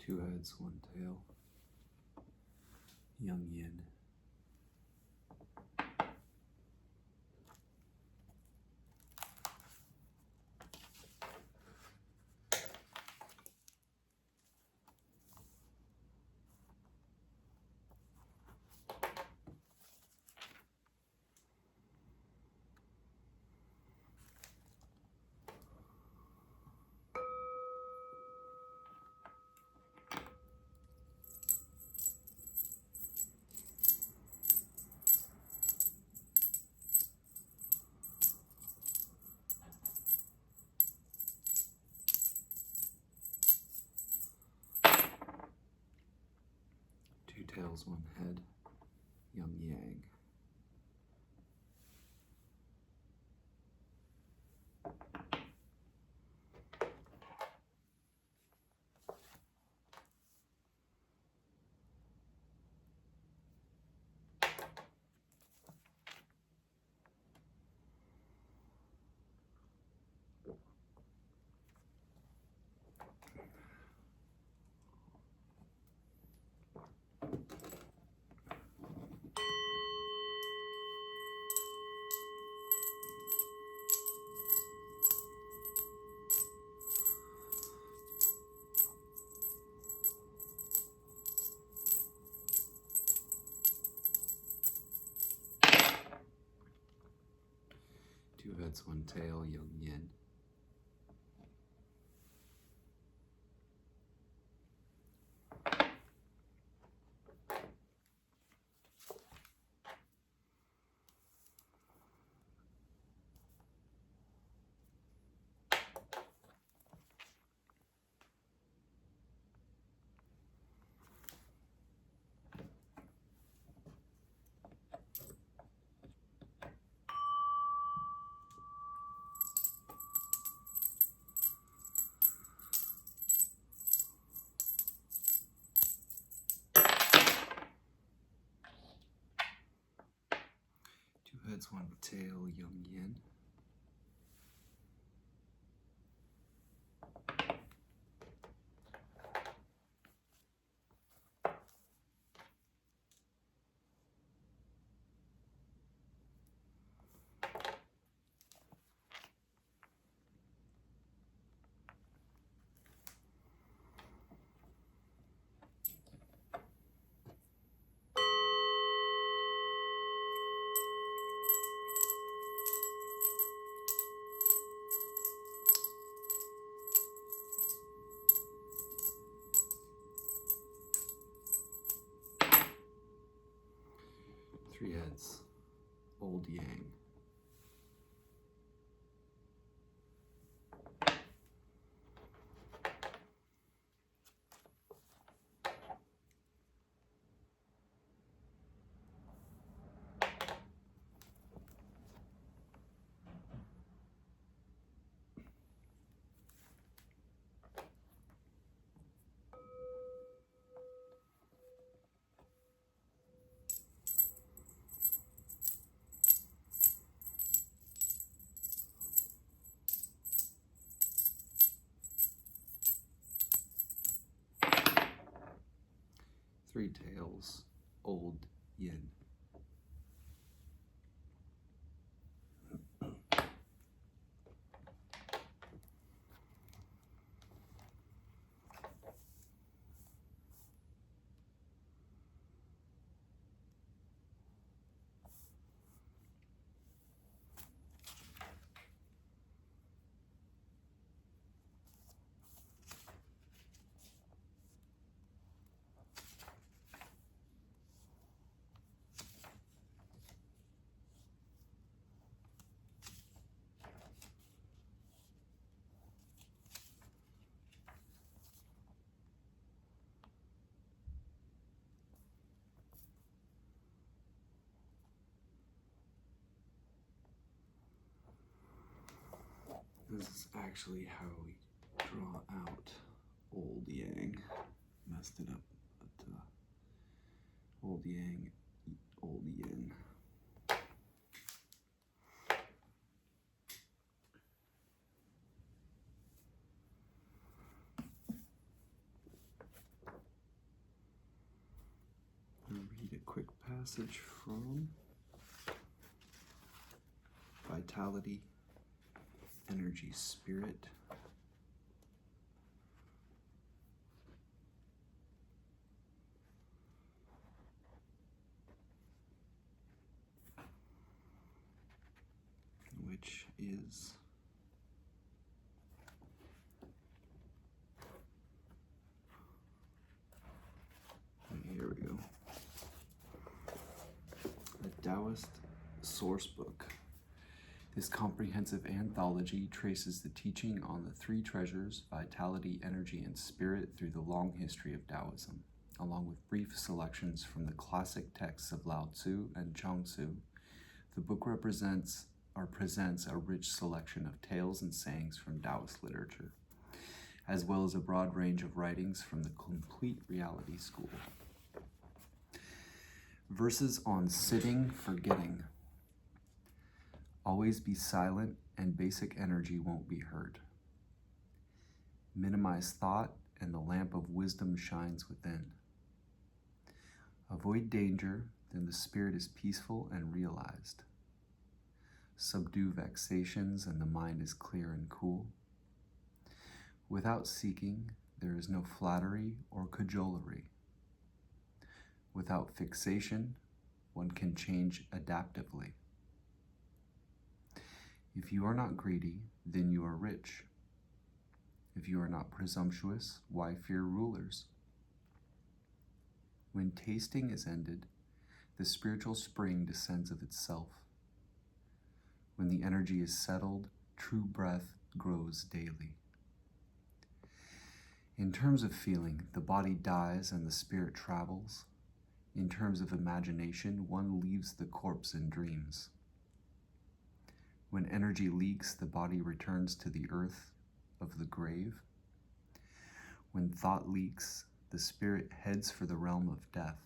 Two heads, one tail. Young yin. Two tails, one head. Young yang. Two heads, one tail, young yin. Two heads, one tail, young yin. Three heads, old yang. Three tails, old yin. This is actually how we draw out old yang. Messed it up, but old yang, old yin. passage from Vitality, Energy, Spirit. Which is here we go. A Taoist source book. This comprehensive anthology traces the teaching on the three treasures, vitality, energy, and spirit through the long history of Taoism, along with brief selections from the classic texts of Lao Tzu and Chuang Tzu. The book presents a rich selection of tales and sayings from Taoist literature, as well as a broad range of writings from the Complete Reality School. Verses on sitting, forgetting. Always be silent and basic energy won't be heard. Minimize thought and the lamp of wisdom shines within. Avoid danger, then the spirit is peaceful and realized. Subdue vexations and the mind is clear and cool. Without seeking, there is no flattery or cajolery. Without fixation, one can change adaptively. If you are not greedy, then you are rich. If you are not presumptuous, why fear rulers? When tasting is ended, the spiritual spring descends of itself. When the energy is settled, true breath grows daily. In terms of feeling, the body dies and the spirit travels. In terms of imagination, one leaves the corpse in dreams. When energy leaks, the body returns to the earth of the grave. When thought leaks, the spirit heads for the realm of death.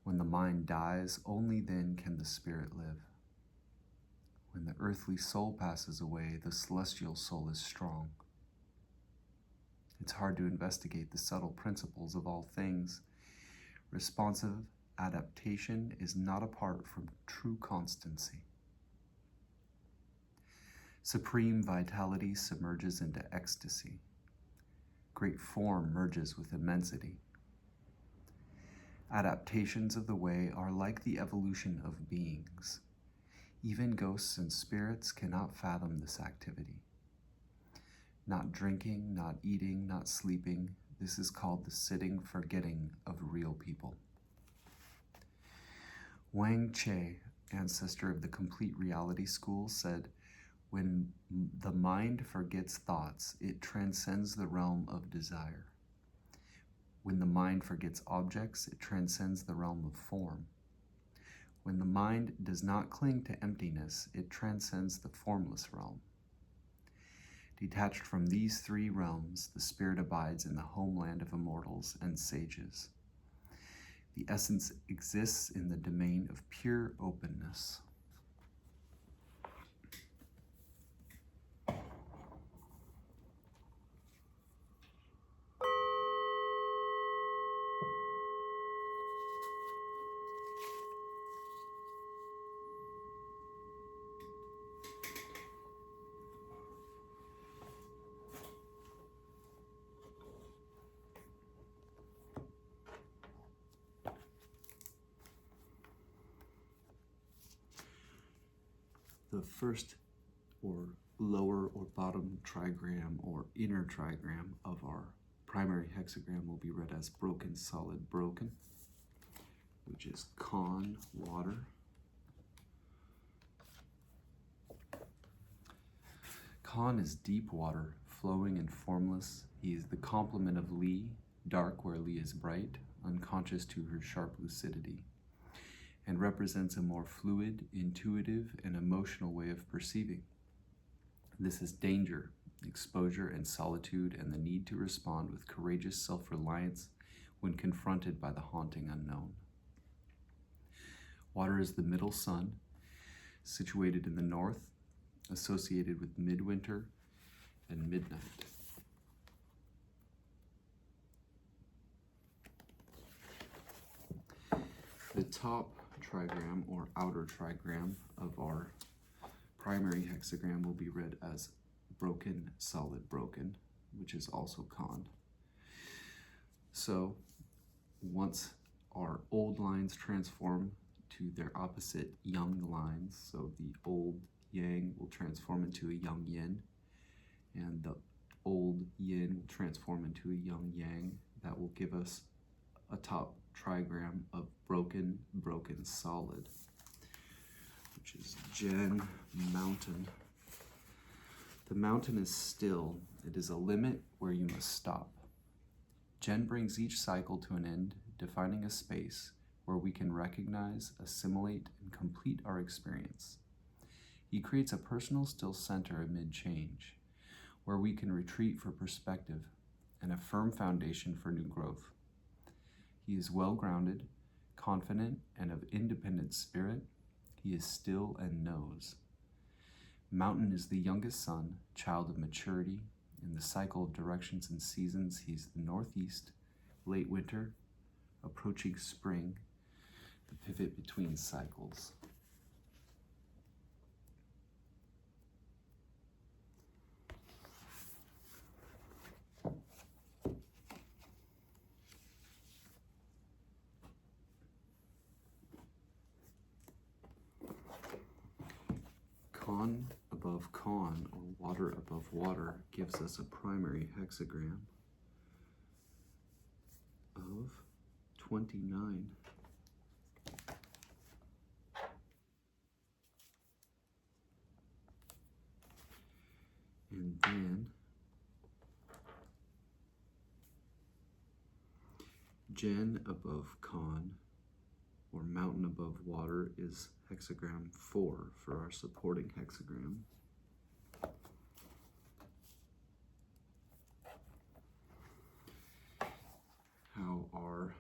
When the mind dies, only then can the spirit live. When the earthly soul passes away, the celestial soul is strong. It's hard to investigate the subtle principles of all things. Responsive adaptation is not apart from true constancy. Supreme vitality submerges into ecstasy. Great form merges with immensity. Adaptations of the way are like the evolution of beings. Even ghosts and spirits cannot fathom this activity. Not drinking, not eating, not sleeping, this is called the sitting forgetting of real people. Wang Che, ancestor of the Complete Reality School, said, "When the mind forgets thoughts, it transcends the realm of desire. When the mind forgets objects, it transcends the realm of form. When the mind does not cling to emptiness, it transcends the formless realm. Detached from these three realms, the spirit abides in the homeland of immortals and sages. The essence exists in the domain of pure openness." The first or lower or bottom trigram or inner trigram of our primary hexagram will be read as broken, solid, broken, which is Con, water. Con is deep water, flowing and formless. He is the complement of Li, dark where Li is bright, unconscious to her sharp lucidity, and represents a more fluid, intuitive, and emotional way of perceiving. This is danger, exposure, and solitude, and the need to respond with courageous self-reliance when confronted by the haunting unknown. Water is the middle sun, situated in the north, associated with midwinter and midnight. The top trigram or outer trigram of our primary hexagram will be read as broken, solid, broken, which is also Con. So once our old lines transform to their opposite young lines, so the old yang will transform into a young yin, and the old yin will transform into a young yang, that will give us a top trigram of broken, broken, solid, which is Gen Mountain. The mountain is still. It is a limit where you must stop. Gen brings each cycle to an end, defining a space where we can recognize, assimilate, and complete our experience. He creates a personal still center amid change, where we can retreat for perspective and a firm foundation for new growth. He is well-grounded, confident, and of independent spirit. He is still and knows. Mountain is the youngest son, child of maturity. In the cycle of directions and seasons, he's the northeast, late winter, approaching spring, the pivot between cycles. Con above con, or water above water, gives us a primary hexagram of 29. And then Gen above con, or mountain above water, is hexagram 4 for our supporting hexagram. How our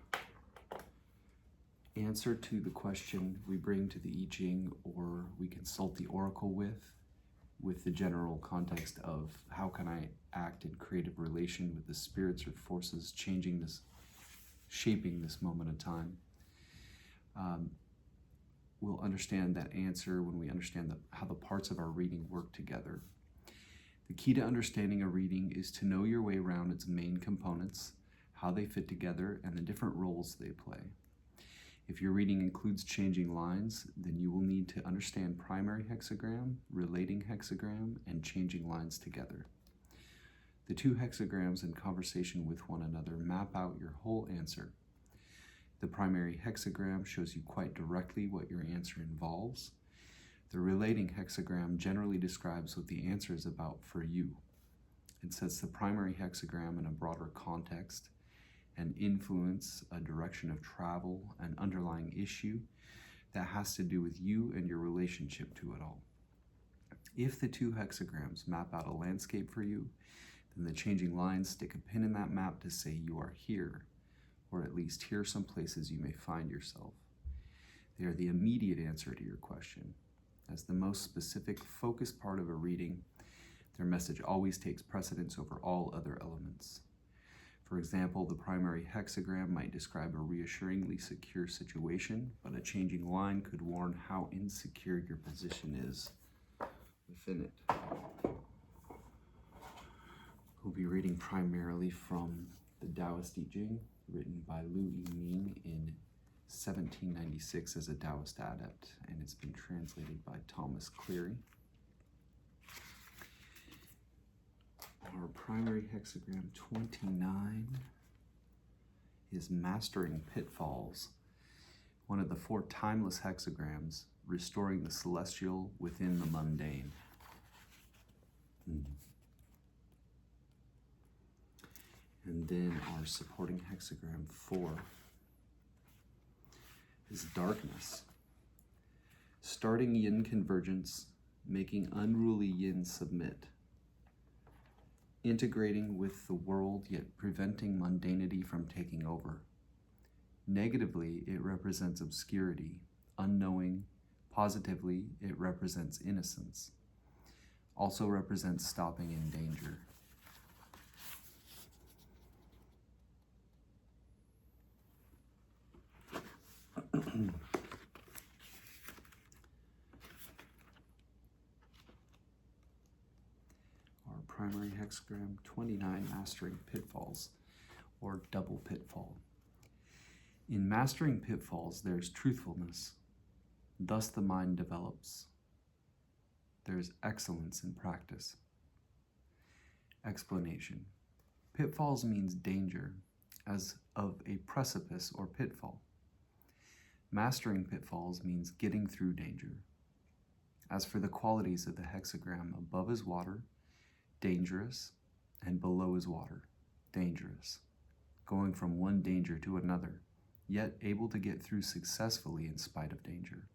answer to the question we bring to the I Ching, or we consult the oracle with the general context of how can I act in creative relation with the spirits or forces changing this, shaping this moment of time. We'll understand that answer when we understand how the parts of our reading work together. The key to understanding a reading is to know your way around its main components, how they fit together, and the different roles they play. If your reading includes changing lines, then you will need to understand primary hexagram, relating hexagram, and changing lines together. The two hexagrams in conversation with one another map out your whole answer. The primary hexagram shows you quite directly what your answer involves. The relating hexagram generally describes what the answer is about for you. It sets the primary hexagram in a broader context and influence, a direction of travel, an underlying issue that has to do with you and your relationship to it all. If the two hexagrams map out a landscape for you, then the changing lines stick a pin in that map to say you are here, or at least here are some places you may find yourself. They are the immediate answer to your question. As the most specific, focused part of a reading, their message always takes precedence over all other elements. For example, the primary hexagram might describe a reassuringly secure situation, but a changing line could warn how insecure your position is within it. We'll be reading primarily from the Taoist I Ching, written by I-ming in 1796 as a Taoist adept, and it's been translated by Thomas Cleary. Our primary hexagram 29 is Mastering Pitfalls, one of the 4 timeless hexagrams, restoring the celestial within the mundane. And then our supporting hexagram 4 is Darkness. Starting yin convergence, making unruly yin submit. Integrating with the world, yet preventing mundanity from taking over. Negatively, it represents obscurity, unknowing. Positively, it represents innocence. Also represents stopping in danger. Our primary hexagram, 29, mastering pitfalls, or double pitfall. In mastering pitfalls, there's truthfulness. Thus the mind develops. There's excellence in practice. Explanation. Pitfalls means danger, as of a precipice or pitfall. Mastering pitfalls means getting through danger. As for the qualities of the hexagram, above is water, dangerous, and below is water, dangerous, going from one danger to another, yet able to get through successfully in spite of danger.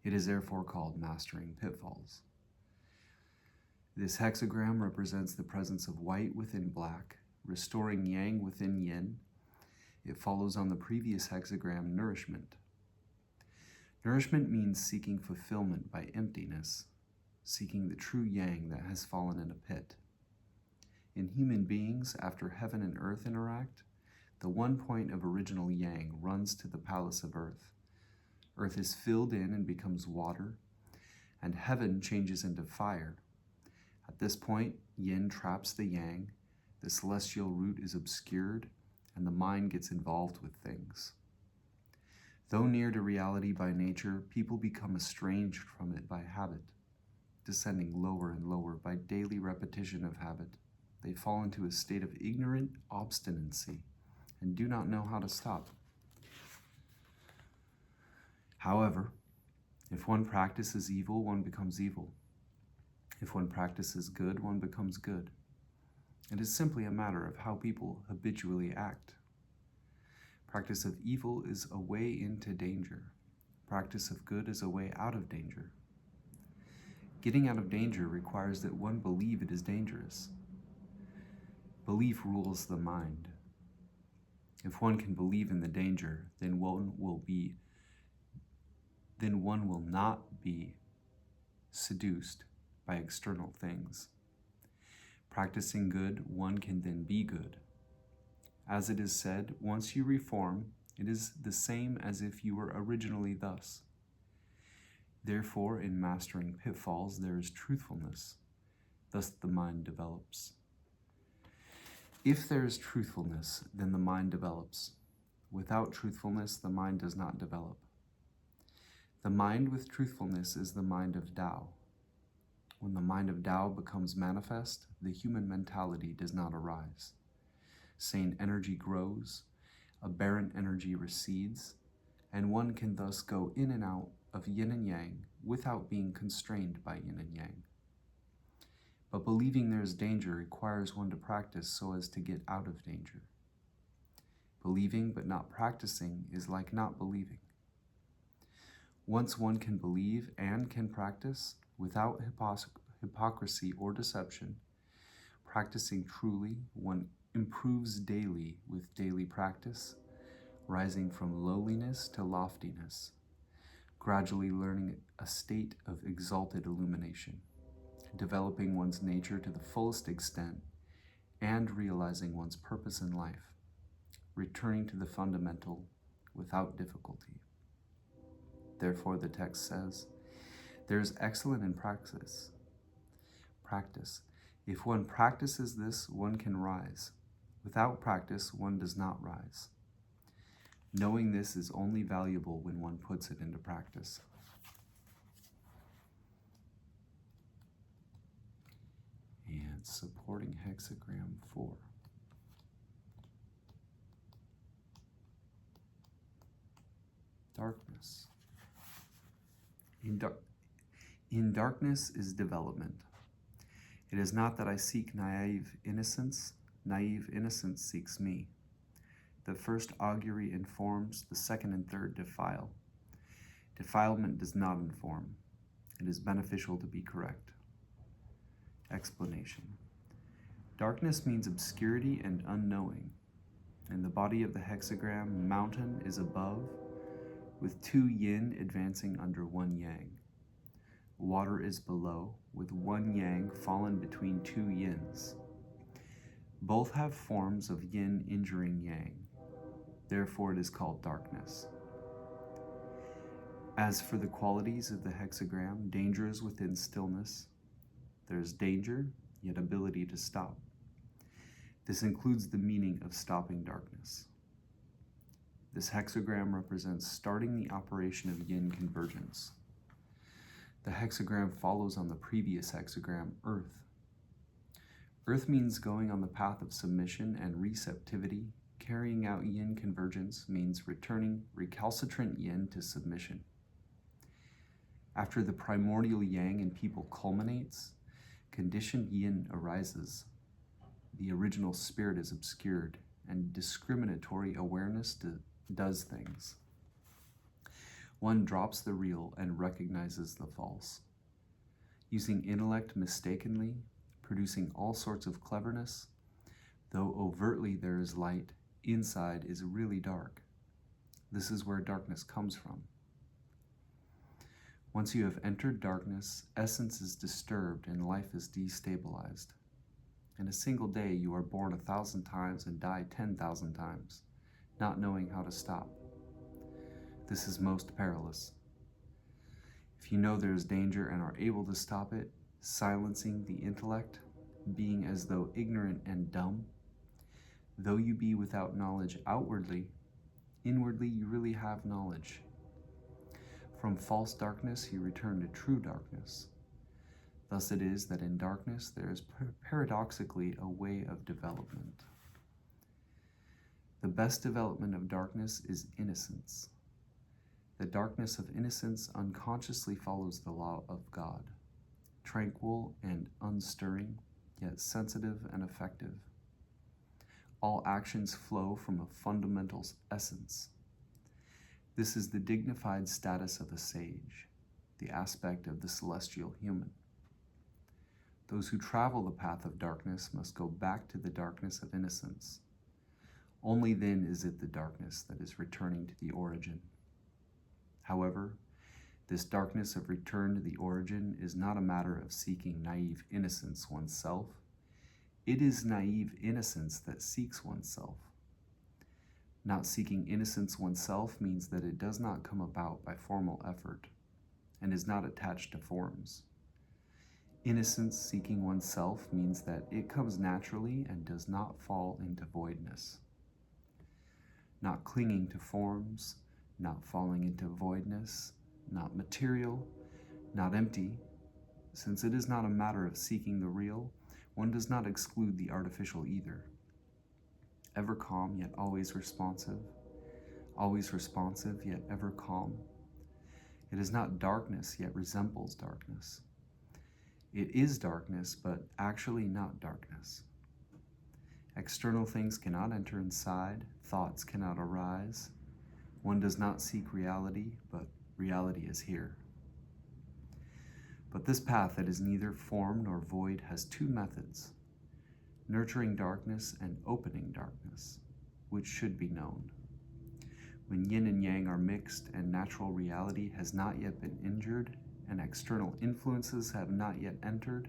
It is therefore called mastering pitfalls. This hexagram represents the presence of white within black, restoring yang within yin. It follows on the previous hexagram, nourishment. Nourishment means seeking fulfillment by emptiness, seeking the true yang that has fallen in a pit. In human beings, after heaven and earth interact, the one point of original yang runs to the palace of earth. Earth is filled in and becomes water, and heaven changes into fire. At this point, yin traps the yang, the celestial root is obscured, and the mind gets involved with things. Though near to reality by nature, people become estranged from it by habit. Descending lower and lower by daily repetition of habit, they fall into a state of ignorant obstinacy and do not know how to stop. However, if one practices evil, one becomes evil. If one practices good, one becomes good. It is simply a matter of how people habitually act. Practice of evil is a way into danger. Practice of good is a way out of danger. Getting out of danger requires that one believe it is dangerous. Belief rules the mind. If one can believe in the danger, then one will not be seduced by external things. Practicing good, one can then be good. As it is said, once you reform, it is the same as if you were originally thus. Therefore, in mastering pitfalls, there is truthfulness. Thus the mind develops. If there is truthfulness, then the mind develops. Without truthfulness, the mind does not develop. The mind with truthfulness is the mind of Tao. When the mind of Tao becomes manifest, the human mentality does not arise. Sane energy grows, aberrant energy recedes, and one can thus go in and out of yin and yang without being constrained by yin and yang. But believing there is danger requires one to practice so as to get out of danger. Believing but not practicing is like not believing. Once one can believe and can practice without hypocrisy or deception, practicing truly, one improves daily with daily practice, rising from lowliness to loftiness, gradually learning a state of exalted illumination, developing one's nature to the fullest extent, and realizing one's purpose in life, returning to the fundamental without difficulty. Therefore, the text says, there is excellence in practice. If one practices this, one can rise. Without practice, one does not rise. Knowing this is only valuable when one puts it into practice. And supporting hexagram 4. Darkness. In darkness is development. It is not that I seek naive innocence seeks me. The first augury informs, the second and third defile. Defilement does not inform. It is beneficial to be correct. Explanation. Darkness means obscurity and unknowing. In the body of the hexagram, mountain is above, with 2 yin advancing under 1 yang. Water is below, with 1 yang fallen between 2 yins. Both have forms of yin injuring yang. Therefore it is called darkness. As for the qualities of the hexagram, danger is within stillness. There is danger, yet ability to stop. This includes the meaning of stopping darkness. This hexagram represents starting the operation of yin convergence. The hexagram follows on the previous hexagram, earth. Earth means going on the path of submission and receptivity. Carrying out yin convergence means returning recalcitrant yin to submission. After the primordial yang in people culminates, conditioned yin arises. The original spirit is obscured, and discriminatory awareness does things. One drops the real and recognizes the false. Using intellect mistakenly, producing all sorts of cleverness, though overtly there is light, inside is really dark. This is where darkness comes from. Once you have entered darkness, essence is disturbed and life is destabilized. In a single day, you are born 1,000 times and die 10,000 times, not knowing how to stop. This is most perilous. If you know there is danger and are able to stop it, silencing the intellect, being as though ignorant and dumb, though you be without knowledge outwardly, inwardly you really have knowledge. From false darkness you return to true darkness. Thus it is that in darkness there is paradoxically a way of development. The best development of darkness is innocence. The darkness of innocence unconsciously follows the law of God, tranquil and unstirring, yet sensitive and effective. All actions flow from a fundamental essence. This is the dignified status of a sage, the aspect of the celestial human. Those who travel the path of darkness must go back to the darkness of innocence. Only then is it the darkness that is returning to the origin. However, this darkness of return to the origin is not a matter of seeking naive innocence oneself. It is naive innocence that seeks oneself. Not seeking innocence oneself means that it does not come about by formal effort and is not attached to forms. Innocence seeking oneself means that it comes naturally and does not fall into voidness. Not clinging to forms, not falling into voidness, not material, not empty. Since it is not a matter of seeking the real, one does not exclude the artificial either. Ever calm yet always responsive yet ever calm. It is not darkness yet resembles darkness. It is darkness, but actually not darkness. External things cannot enter inside, thoughts cannot arise. One does not seek reality, but reality is here. But this path that is neither form nor void has two methods: nurturing darkness and opening darkness, which should be known. When yin and yang are mixed and natural reality has not yet been injured and external influences have not yet entered,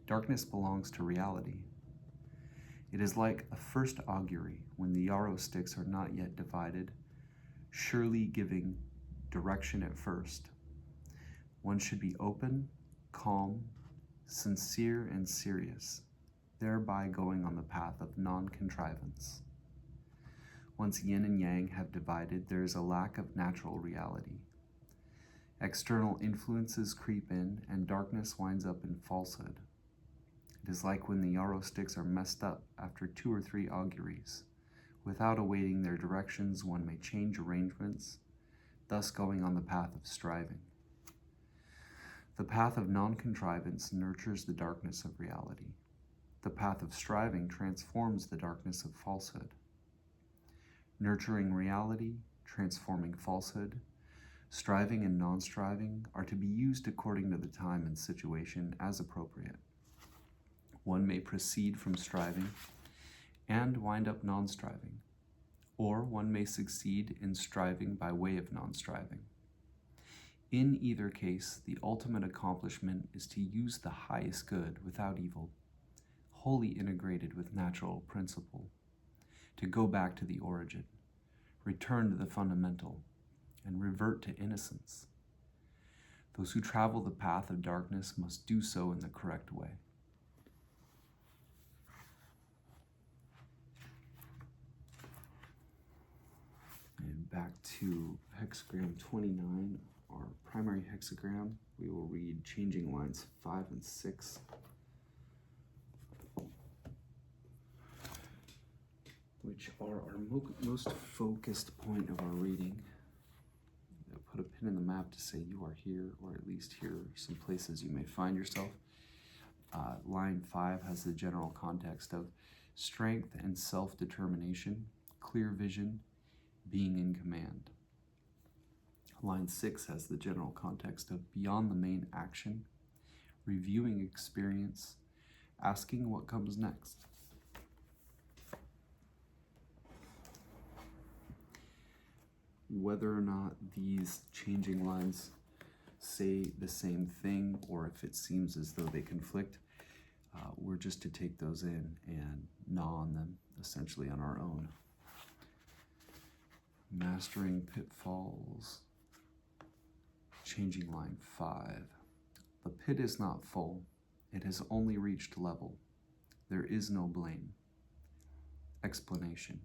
darkness belongs to reality. It is like a first augury when the yarrow sticks are not yet divided, surely giving direction at first. One should be open, calm, sincere, and serious, thereby going on the path of non-contrivance. Once yin and yang have divided, there is a lack of natural reality. External influences creep in, and darkness winds up in falsehood. It is like when the yarrow sticks are messed up after 2 or 3 auguries. Without awaiting their directions, one may change arrangements, thus going on the path of striving. The path of non-contrivance nurtures the darkness of reality. The path of striving transforms the darkness of falsehood. Nurturing reality, transforming falsehood, striving and non-striving are to be used according to the time and situation as appropriate. One may proceed from striving and wind up non-striving, or one may succeed in striving by way of non-striving. In either case, the ultimate accomplishment is to use the highest good without evil, wholly integrated with natural principle, to go back to the origin, return to the fundamental, and revert to innocence. Those who travel the path of darkness must do so in the correct way. And back to hexagram 29, our primary hexagram. We will read changing lines 5 and 6. Which are our most focused point of our reading. I'll put a pin in the map to say you are here, or at least here are some places you may find yourself. Line 5 has the general context of strength and self-determination, clear vision, being in command. Line 6 has the general context of beyond the main action, reviewing experience, asking what comes next. Whether or not these changing lines say the same thing, or if it seems as though they conflict, we're just to take those in and gnaw on them, essentially on our own. Mastering pitfalls. Changing line 5. The pit is not full. It has only reached level. There is no blame. Explanation.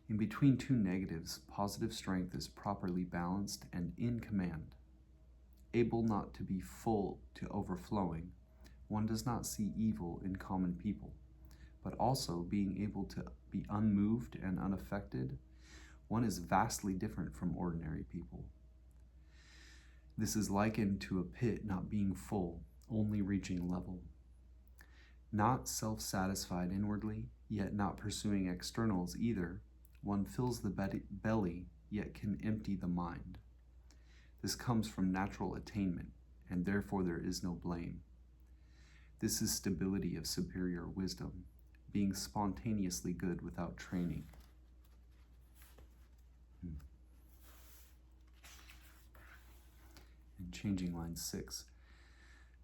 In between two negatives, positive strength is properly balanced and in command. Able not to be full to overflowing, one does not see evil in common people, but also being able to be unmoved and unaffected, one is vastly different from ordinary people. This is likened to a pit not being full, only reaching level. Not self-satisfied inwardly, yet not pursuing externals either, one fills the belly, yet can empty the mind. This comes from natural attainment, and therefore there is no blame. This is stability of superior wisdom, being spontaneously good without training. And changing line 6.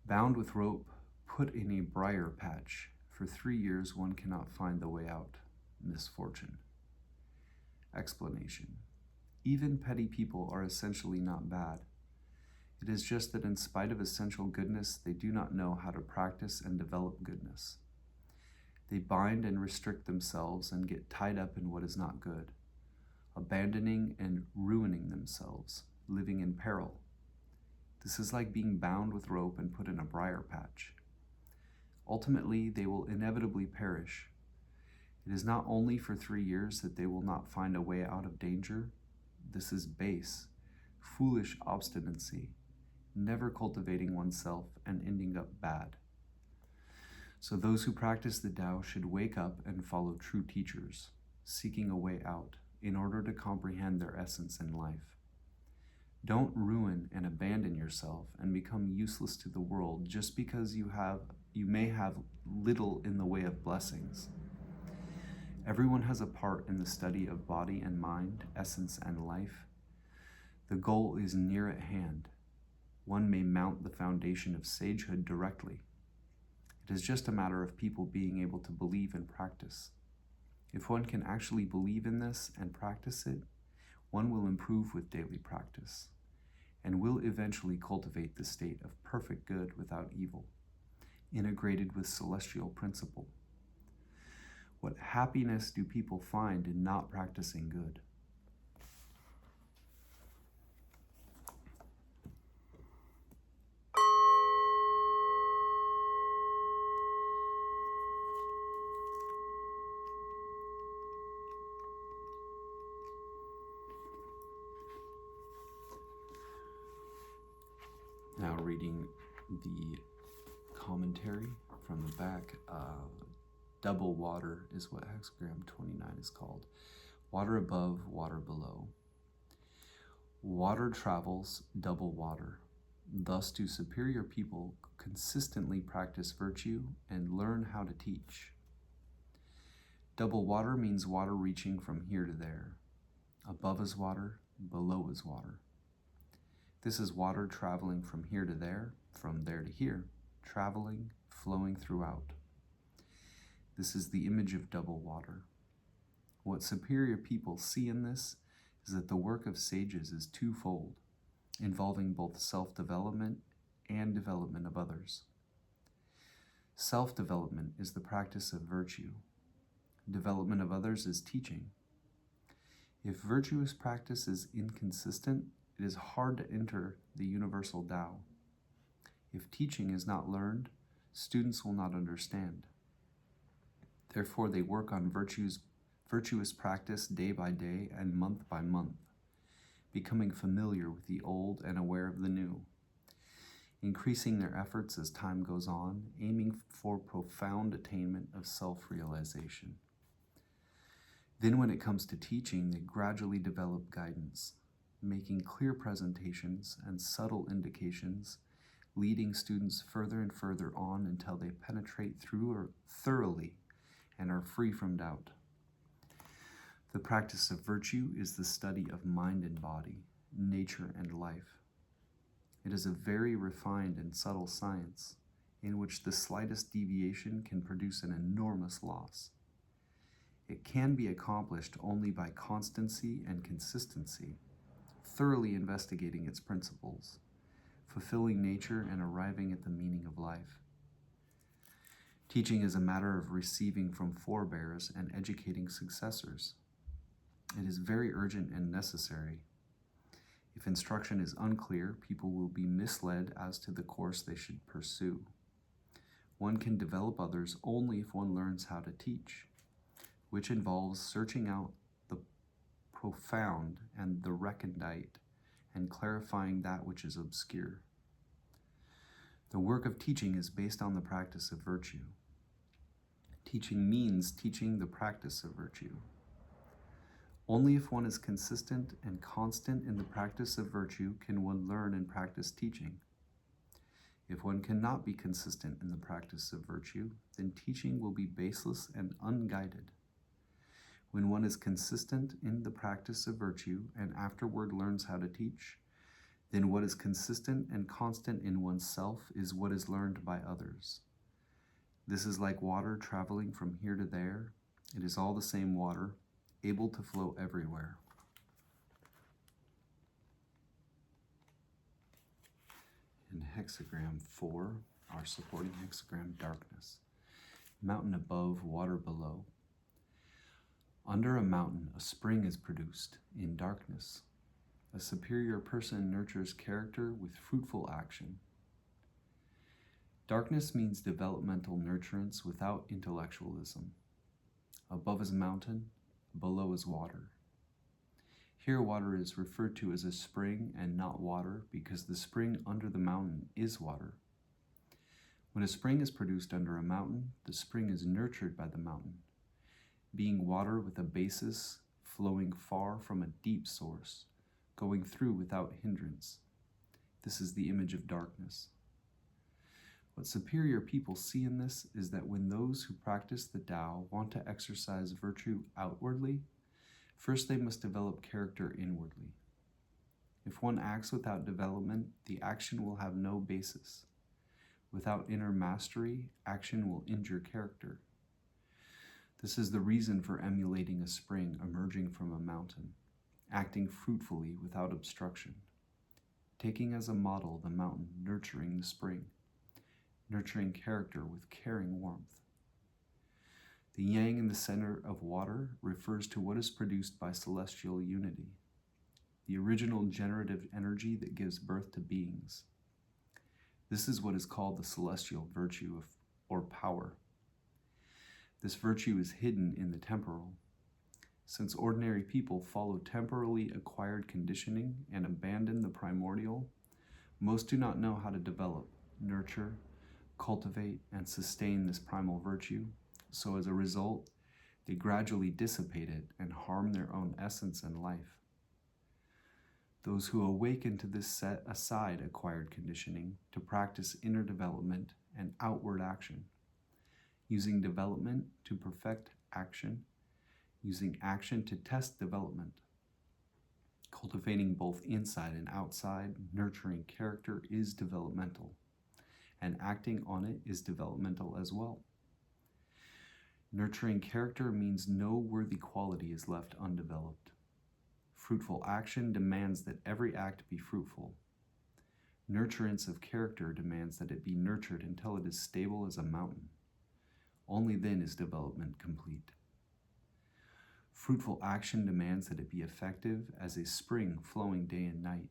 Bound with rope, put in a briar patch. For 3 years one cannot find the way out. Misfortune. Explanation. Even petty people are essentially not bad. It is just that in spite of essential goodness, they do not know how to practice and develop goodness. They bind and restrict themselves and get tied up in what is not good, abandoning and ruining themselves, living in peril. This is like being bound with rope and put in a briar patch. Ultimately, they will inevitably perish. It is not only for 3 years that they will not find a way out of danger. This is base, foolish obstinacy, never cultivating oneself and ending up bad. So those who practice the Tao should wake up and follow true teachers, seeking a way out in order to comprehend their essence in life. Don't ruin and abandon yourself and become useless to the world just because you may have little in the way of blessings. Everyone has a part in the study of body and mind, essence and life. The goal is near at hand. One may mount the foundation of sagehood directly. It is just a matter of people being able to believe and practice. If one can actually believe in this and practice it, one will improve with daily practice and will eventually cultivate the state of perfect good without evil, integrated with celestial principle. What happiness do people find in not practicing good? Now reading the commentary from the back. Double water is what hexagram 29 is called. Water above, water below. Water travels, double water. Thus do superior people consistently practice virtue and learn how to teach. Double water means water reaching from here to there. Above is water, below is water. This is water traveling from here to there, from there to here, traveling, flowing throughout. This is the image of double water. What superior people see in this is that the work of sages is twofold. involving both self-development and development of others. Self-development is the practice of virtue. Development of others is teaching. If virtuous practice is inconsistent, it is hard to enter the universal Tao. If teaching is not learned, students will not understand. Therefore, they work on virtuous practice day by day and month by month, becoming familiar with the old and aware of the new, increasing their efforts as time goes on, aiming for profound attainment of self-realization. Then when it comes to teaching, they gradually develop guidance, making clear presentations and subtle indications, leading students further and further on until they penetrate through thoroughly and are free from doubt. The practice of virtue is the study of mind and body, nature and life. It is a very refined and subtle science in which the slightest deviation can produce an enormous loss. It can be accomplished only by constancy and consistency, thoroughly investigating its principles, fulfilling nature and arriving at the meaning of life. Teaching is a matter of receiving from forebears and educating successors. It is very urgent and necessary. If instruction is unclear, people will be misled as to the course they should pursue. One can develop others only if one learns how to teach, which involves searching out the profound and the recondite and clarifying that which is obscure. The work of teaching is based on the practice of virtue. Teaching means teaching the practice of virtue. Only if one is consistent and constant in the practice of virtue can one learn and practice teaching. If one cannot be consistent in the practice of virtue, then teaching will be baseless and unguided. When one is consistent in the practice of virtue and afterward learns how to teach, then what is consistent and constant in oneself is what is learned by others. This is like water traveling from here to there. It is all the same water, able to flow everywhere. In hexagram 4, our supporting hexagram, darkness. Mountain above, water below. Under a mountain, a spring is produced in darkness. A superior person nurtures character with fruitful action. Darkness means developmental nurturance without intellectualism. Above is mountain, below is water. Here water is referred to as a spring and not water because the spring under the mountain is water. When a spring is produced under a mountain, the spring is nurtured by the mountain, being water with a basis flowing far from a deep source, going through without hindrance. This is the image of darkness. What superior people see in this is that when those who practice the Tao want to exercise virtue outwardly, first they must develop character inwardly. If one acts without development, the action will have no basis. Without inner mastery, action will injure character. This is the reason for emulating a spring emerging from a mountain, acting fruitfully without obstruction, taking as a model the mountain nurturing the spring, nurturing character with caring warmth. The yang in the center of water refers to what is produced by celestial unity, the original generative energy that gives birth to beings. This is what is called the celestial virtue or power. This virtue is hidden in the temporal. Since ordinary people follow temporally acquired conditioning and abandon the primordial, most do not know how to develop, nurture, cultivate, and sustain this primal virtue, so as a result, they gradually dissipate it and harm their own essence and life. Those who awaken to this set aside acquired conditioning to practice inner development and outward action, using development to perfect action, using action to test development, cultivating both inside and outside, nurturing character is developmental, and acting on it is developmental as well. Nurturing character means no worthy quality is left undeveloped. Fruitful action demands that every act be fruitful, Nurturance of character demands that it be nurtured until it is stable as a mountain. Only then is development complete. Fruitful action demands that it be effective as a spring flowing day and night.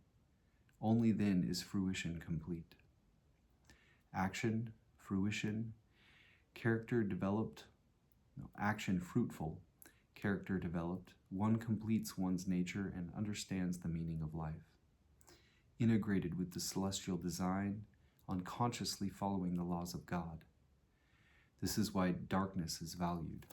Only then is fruition complete. Action, fruition, character developed, action fruitful, character developed, one completes one's nature and understands the meaning of life. Integrated with the celestial design, unconsciously following the laws of God. This is why darkness is valued.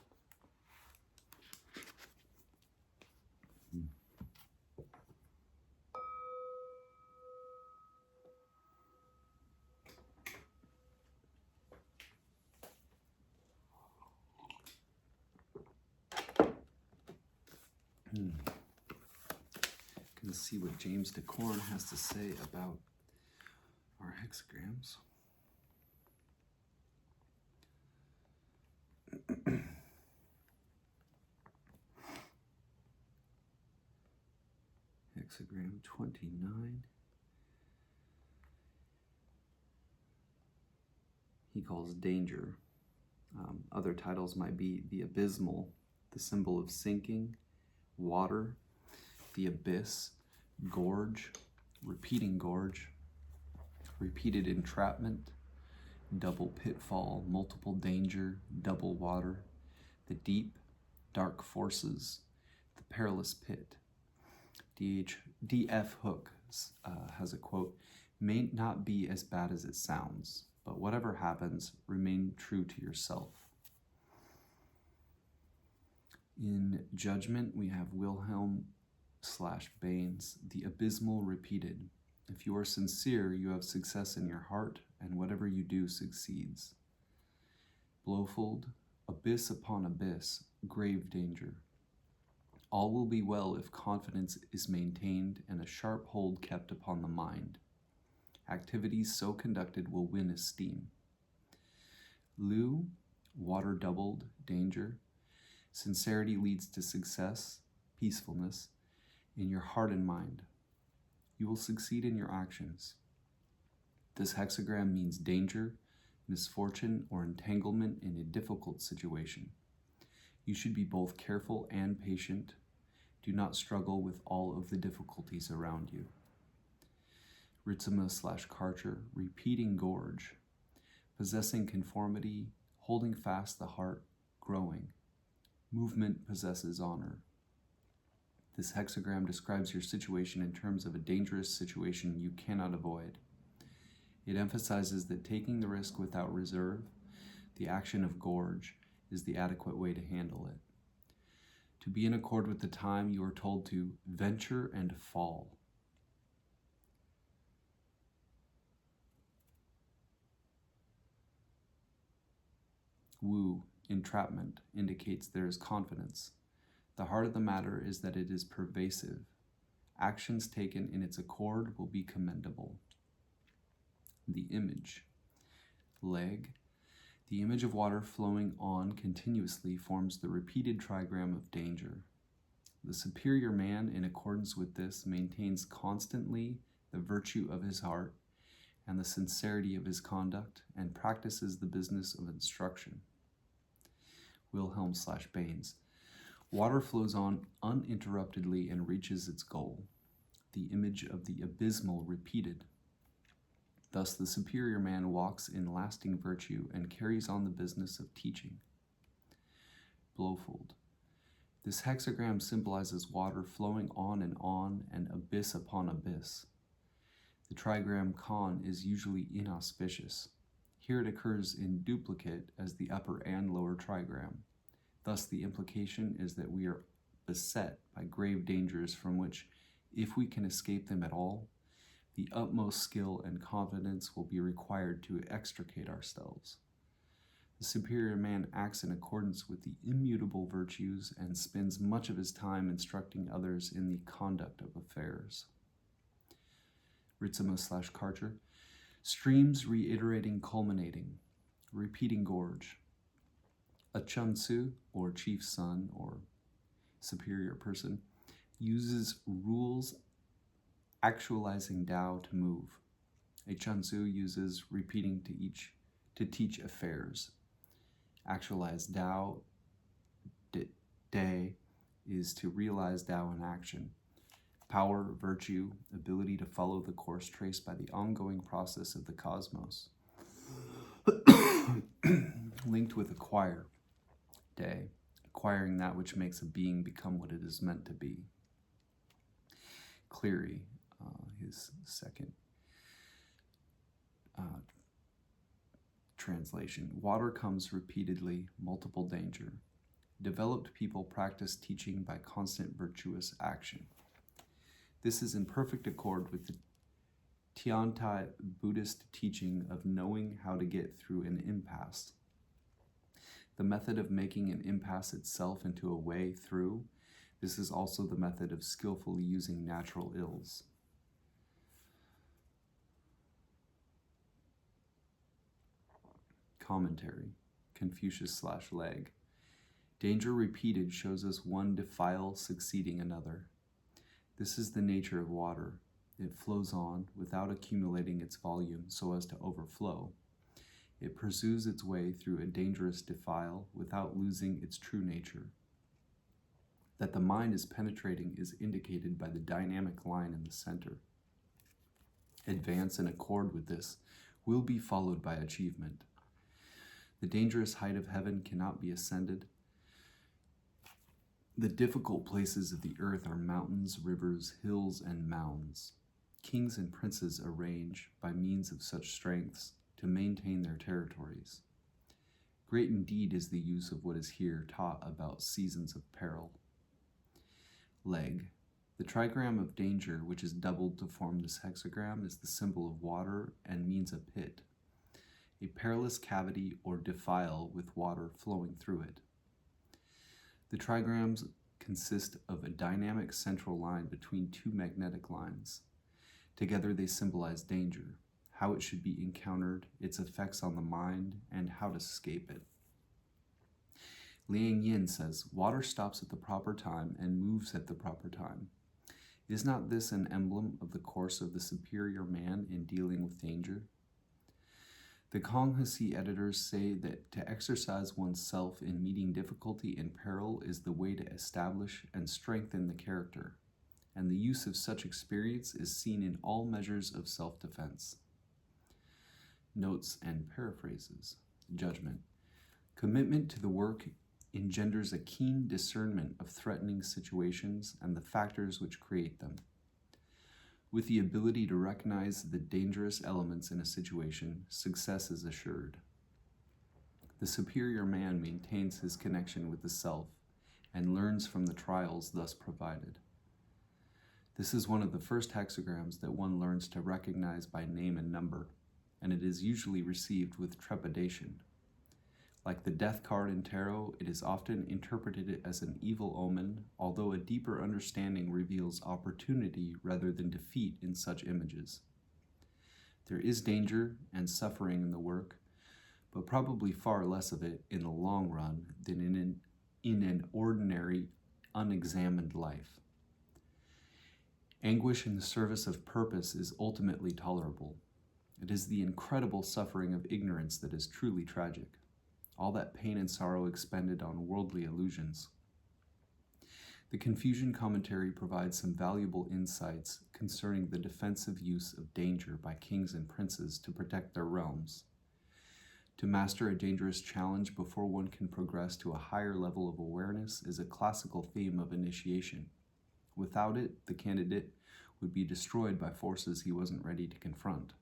Gonna see what James Dekorne has to say about our hexagrams. Hexagram 29. He calls danger. Other titles might be the abysmal, the symbol of sinking, water, the abyss, gorge, repeating gorge, repeated entrapment, double pitfall, multiple danger, double water, the deep, dark forces, the perilous pit. D.F. Hook has a quote, "May not be as bad as it sounds, but whatever happens, remain true to yourself." In Judgment, we have Wilhelm/Baines, the abysmal repeated. If you are sincere, you have success in your heart, and whatever you do succeeds. Blowfold, abyss upon abyss, grave danger. All will be well if confidence is maintained and a sharp hold kept upon the mind. Activities so conducted will win esteem. Lu, water doubled, danger. Sincerity leads to success, peacefulness, in your heart and mind. You will succeed in your actions. This hexagram means danger, misfortune, or entanglement in a difficult situation. You should be both careful and patient. Do not struggle with all of the difficulties around you. Ritzema/Karcher, repeating gorge, possessing conformity, holding fast the heart, growing. Movement possesses honor. This hexagram describes your situation in terms of a dangerous situation you cannot avoid. It emphasizes that taking the risk without reserve, the action of gorge, is the adequate way to handle it. To be in accord with the time, you are told to venture and fall. Wu, entrapment, indicates there is confidence. The heart of the matter is that it is pervasive. Actions taken in its accord will be commendable. The image. Leg. The image of water flowing on continuously forms the repeated trigram of danger. The superior man, in accordance with this, maintains constantly the virtue of his heart and the sincerity of his conduct, and practices the business of instruction. Wilhelm/Baines. Water flows on uninterruptedly and reaches its goal. The image of the abysmal repeated. Thus the superior man walks in lasting virtue and carries on the business of teaching. Blowfold. This hexagram symbolizes water flowing on and abyss upon abyss. The trigram con is usually inauspicious. Here it occurs in duplicate as the upper and lower trigram. Thus the implication is that we are beset by grave dangers from which, if we can escape them at all, the utmost skill and confidence will be required to extricate ourselves. The superior man acts in accordance with the immutable virtues and spends much of his time instructing others in the conduct of affairs. Ritzema/Karcher. Streams reiterating, culminating, repeating gorge. A chunsu, or chief son, or superior person, uses rules actualizing Tao to move. A chunzu uses repeating to teach affairs. Actualized Tao De is to realize Tao in action. Power, virtue, ability to follow the course traced by the ongoing process of the cosmos. Linked with acquire, De, acquiring that which makes a being become what it is meant to be. Cleary, his second translation. Water comes repeatedly, multiple danger. Developed people practice teaching by constant virtuous action. This is in perfect accord with the Tiantai Buddhist teaching of knowing how to get through an impasse. The method of making an impasse itself into a way through, this is also the method of skillfully using natural ills. Commentary, Confucius/Leg. Danger repeated shows us one defile succeeding another. This is the nature of water. It flows on without accumulating its volume so as to overflow. It pursues its way through a dangerous defile without losing its true nature. That the mind is penetrating is indicated by the dynamic line in the center. Advance in accord with this will be followed by achievement. The dangerous height of heaven cannot be ascended. The difficult places of the earth are mountains, rivers, hills, and mounds. Kings and princes arrange, by means of such strengths, to maintain their territories. Great indeed is the use of what is here taught about seasons of peril. Leg. The trigram of danger, which is doubled to form this hexagram, is the symbol of water and means a pit, a perilous cavity or defile with water flowing through it. The trigrams consist of a dynamic central line between two magnetic lines. Together they symbolize danger, how it should be encountered, its effects on the mind, and how to escape it. Liang Yin says, water stops at the proper time and moves at the proper time. Is not this an emblem of the course of the superior man in dealing with danger? The Konghasi editors say that to exercise oneself in meeting difficulty and peril is the way to establish and strengthen the character, and the use of such experience is seen in all measures of self-defense. Notes and paraphrases. Judgment. Commitment to the work engenders a keen discernment of threatening situations and the factors which create them. With the ability to recognize the dangerous elements in a situation, success is assured. The superior man maintains his connection with the self and learns from the trials thus provided. This is one of the first hexagrams that one learns to recognize by name and number, and it is usually received with trepidation. Like the death card in tarot, it is often interpreted as an evil omen, although a deeper understanding reveals opportunity rather than defeat in such images. There is danger and suffering in the work, but probably far less of it in the long run than in an ordinary, unexamined life. Anguish in the service of purpose is ultimately tolerable. It is the incredible suffering of ignorance that is truly tragic. All that pain and sorrow expended on worldly illusions. The Confucian commentary provides some valuable insights concerning the defensive use of danger by kings and princes to protect their realms. To master a dangerous challenge before one can progress to a higher level of awareness is a classical theme of initiation. Without it, the candidate would be destroyed by forces he wasn't ready to confront.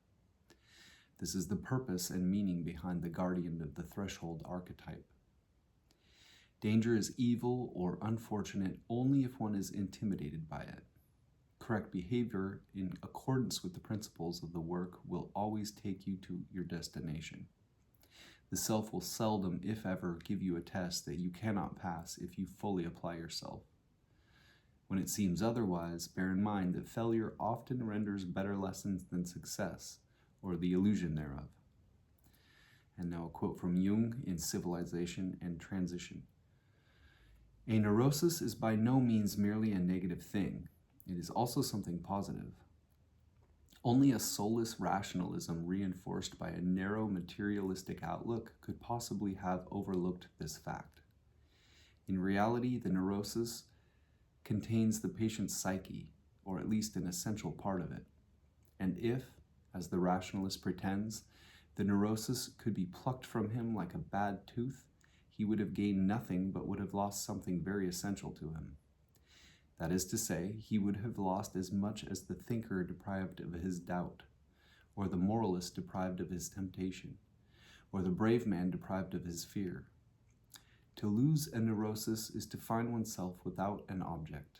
This is the purpose and meaning behind the guardian of the threshold archetype. Danger is evil or unfortunate only if one is intimidated by it. Correct behavior in accordance with the principles of the work will always take you to your destination. The self will seldom, if ever, give you a test that you cannot pass if you fully apply yourself. When it seems otherwise, bear in mind that failure often renders better lessons than success, or the illusion thereof. And now a quote from Jung in Civilization and Transition. A neurosis is by no means merely a negative thing. It is also something positive. Only a soulless rationalism reinforced by a narrow materialistic outlook could possibly have overlooked this fact. In reality, the neurosis contains the patient's psyche, or at least an essential part of it. And if, as the rationalist pretends, the neurosis could be plucked from him like a bad tooth, he would have gained nothing but would have lost something very essential to him. That is to say, he would have lost as much as the thinker deprived of his doubt, or the moralist deprived of his temptation, or the brave man deprived of his fear. To lose a neurosis is to find oneself without an object.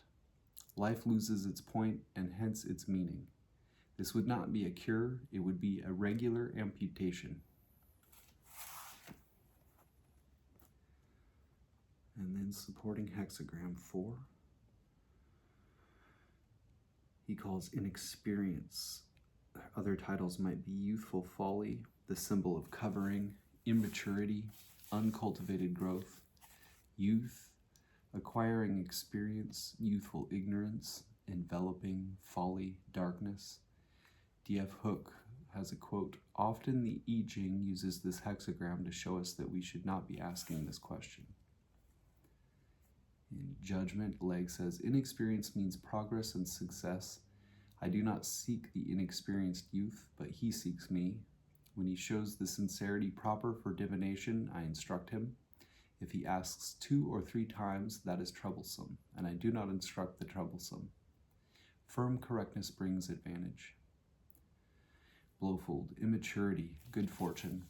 Life loses its point and hence its meaning. This would not be a cure, it would be a regular amputation. And then supporting hexagram 4, he calls inexperience. Other titles might be youthful folly, the symbol of covering, immaturity, uncultivated growth, youth, acquiring experience, youthful ignorance, enveloping, folly, darkness. D.F. Hook has a quote, "Often the I Ching uses this hexagram to show us that we should not be asking this question." In Judgment, Legge says, "Inexperience means progress and success. I do not seek the inexperienced youth, but he seeks me. When he shows the sincerity proper for divination, I instruct him. If he asks 2 or 3 times, that is troublesome, and I do not instruct the troublesome. Firm correctness brings advantage." Blowfold, immaturity, good fortune.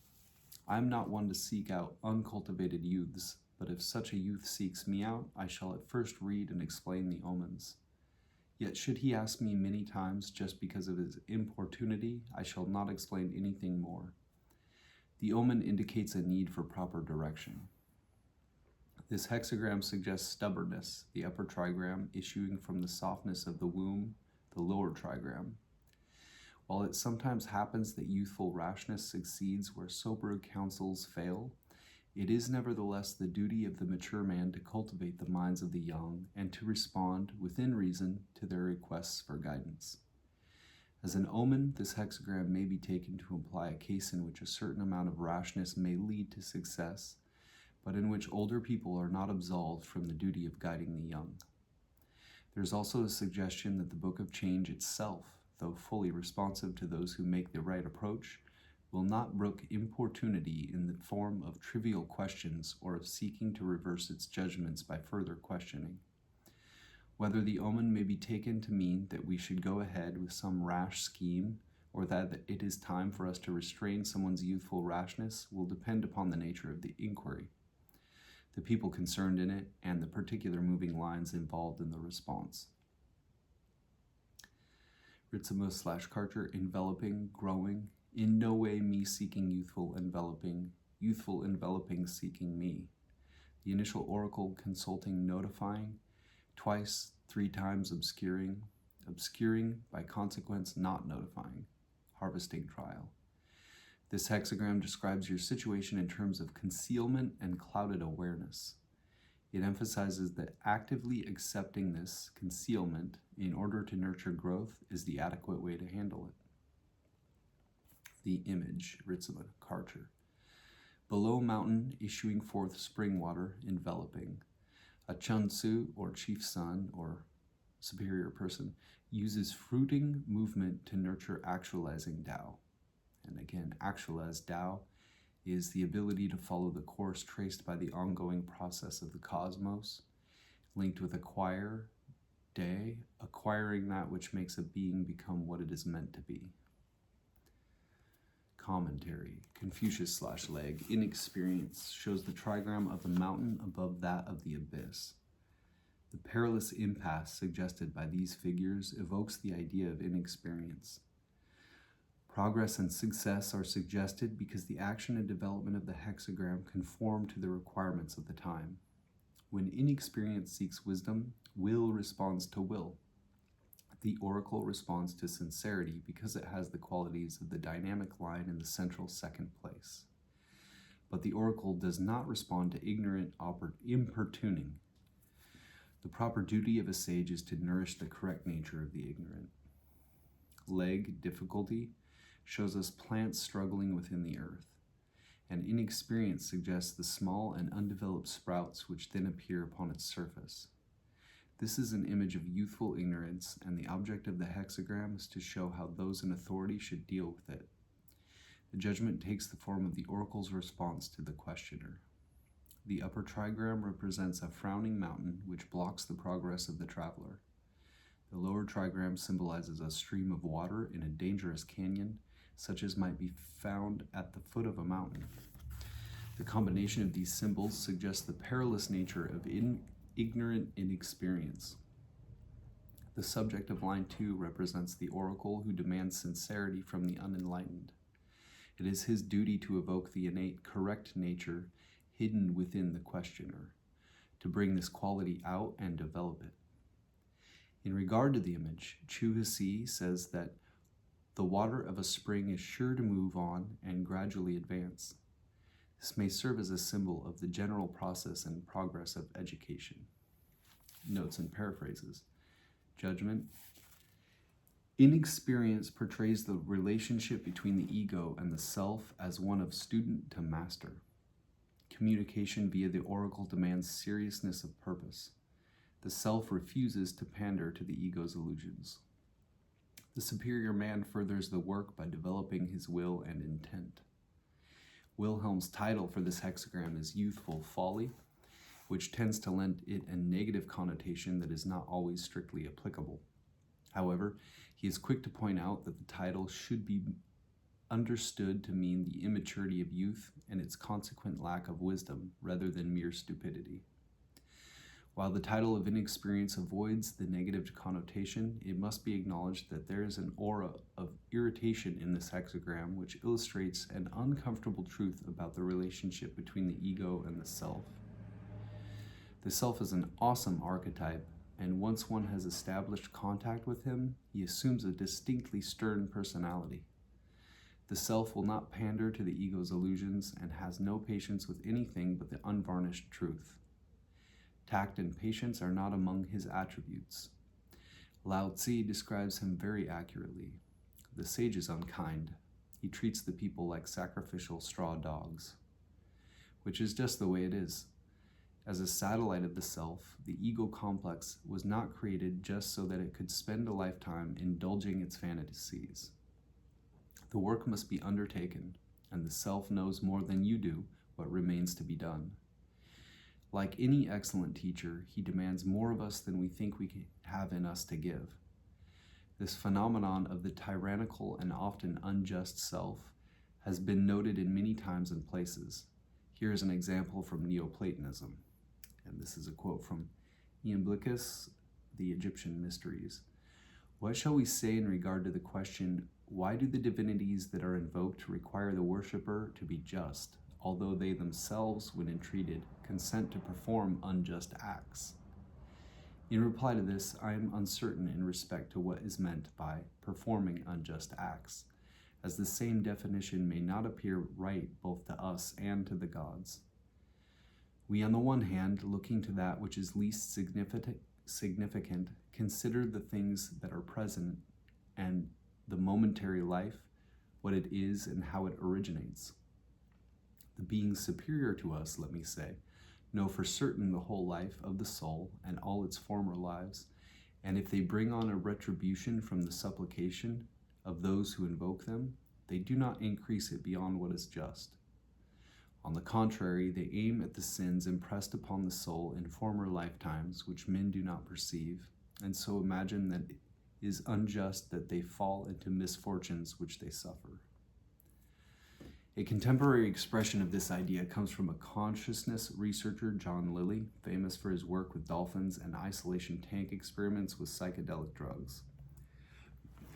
I am not one to seek out uncultivated youths, but if such a youth seeks me out, I shall at first read and explain the omens. Yet should he ask me many times just because of his importunity, I shall not explain anything more. The omen indicates a need for proper direction. This hexagram suggests stubbornness, the upper trigram issuing from the softness of the womb, the lower trigram. While it sometimes happens that youthful rashness succeeds where sober counsels fail, it is nevertheless the duty of the mature man to cultivate the minds of the young and to respond, within reason, to their requests for guidance. As an omen, this hexagram may be taken to imply a case in which a certain amount of rashness may lead to success, but in which older people are not absolved from the duty of guiding the young. There is also a suggestion that the Book of Change itself, though fully responsive to those who make the right approach, will not brook importunity in the form of trivial questions or of seeking to reverse its judgments by further questioning. Whether the omen may be taken to mean that we should go ahead with some rash scheme, or that it is time for us to restrain someone's youthful rashness, will depend upon the nature of the inquiry, the people concerned in it, and the particular moving lines involved in the response. Ritzimus/Karcher, enveloping, growing, in no way me seeking youthful enveloping seeking me. The initial oracle consulting notifying, twice, 3 times obscuring, by consequence not notifying, harvesting trial. This hexagram describes your situation in terms of concealment and clouded awareness. It emphasizes that actively accepting this concealment in order to nurture growth is the adequate way to handle it. The image, Ritzimus, Karcher. Below mountain, issuing forth spring water, enveloping. A Chun-Tzu, or chief son, or superior person, uses fruiting movement to nurture actualizing Tao. And again, actualize Tao is the ability to follow the course traced by the ongoing process of the cosmos, linked with acquire, acquiring that which makes a being become what it is meant to be. Commentary, Confucius/Legge, inexperience shows the trigram of the mountain above that of the abyss. The perilous impasse suggested by these figures evokes the idea of inexperience. Progress and success are suggested because the action and development of the hexagram conform to the requirements of the time. When inexperience seeks wisdom, will responds to will. The oracle responds to sincerity because it has the qualities of the dynamic line in the central second place. But the oracle does not respond to ignorant importuning. The proper duty of a sage is to nourish the correct nature of the ignorant. leg difficulty shows us plants struggling within the earth, and inexperience suggests the small and undeveloped sprouts which then appear upon its surface. This is an image of youthful ignorance, and the object of the hexagram is to show how those in authority should deal with it. The judgment takes the form of the oracle's response to the questioner. The upper trigram represents a frowning mountain which blocks the progress of the traveler. The lower trigram symbolizes a stream of water in a dangerous canyon, such as might be found at the foot of a mountain. The combination of these symbols suggests the perilous nature of ignorant inexperience. The subject of line 2 represents the oracle who demands sincerity from the unenlightened. It is his duty to evoke the innate correct nature hidden within the questioner, to bring this quality out and develop it. In regard to the image, Chu Hsi says that the water of a spring is sure to move on and gradually advance. This may serve as a symbol of the general process and progress of education. Notes and paraphrases. Judgment. Inexperience portrays the relationship between the ego and the self as one of student to master. Communication via the oracle demands seriousness of purpose. The self refuses to pander to the ego's illusions. The superior man furthers the work by developing his will and intent. Wilhelm's title for this hexagram is Youthful Folly, which tends to lend it a negative connotation that is not always strictly applicable. However, he is quick to point out that the title should be understood to mean the immaturity of youth and its consequent lack of wisdom rather than mere stupidity. While the title of inexperience avoids the negative connotation, it must be acknowledged that there is an aura of irritation in this hexagram which illustrates an uncomfortable truth about the relationship between the ego and the self. The self is an awesome archetype, and once one has established contact with him, he assumes a distinctly stern personality. The self will not pander to the ego's illusions and has no patience with anything but the unvarnished truth. Tact and patience are not among his attributes. Lao Tzu describes him very accurately. The sage is unkind. He treats the people like sacrificial straw dogs, which is just the way it is. As a satellite of the self, the ego complex was not created just so that it could spend a lifetime indulging its fantasies. The work must be undertaken, and the self knows more than you do what remains to be done. Like any excellent teacher, he demands more of us than we think we have in us to give. This phenomenon of the tyrannical and often unjust self has been noted in many times and places. Here is an example from Neoplatonism. And this is a quote from Iamblichus, The Egyptian Mysteries. What shall we say in regard to the question, why do the divinities that are invoked require the worshipper to be just, although they themselves, when entreated, consent to perform unjust acts? In reply to this, I am uncertain in respect to what is meant by performing unjust acts, as the same definition may not appear right both to us and to the gods. We, on the one hand, looking to that which is least significant, consider the things that are present and the momentary life, what it is and how it originates. The beings superior to us, let me say, know for certain the whole life of the soul and all its former lives, and if they bring on a retribution from the supplication of those who invoke them, they do not increase it beyond what is just. On the contrary, they aim at the sins impressed upon the soul in former lifetimes, which men do not perceive, and so imagine that it is unjust that they fall into misfortunes which they suffer. A contemporary expression of this idea comes from a consciousness researcher, John Lilly, famous for his work with dolphins and isolation tank experiments with psychedelic drugs.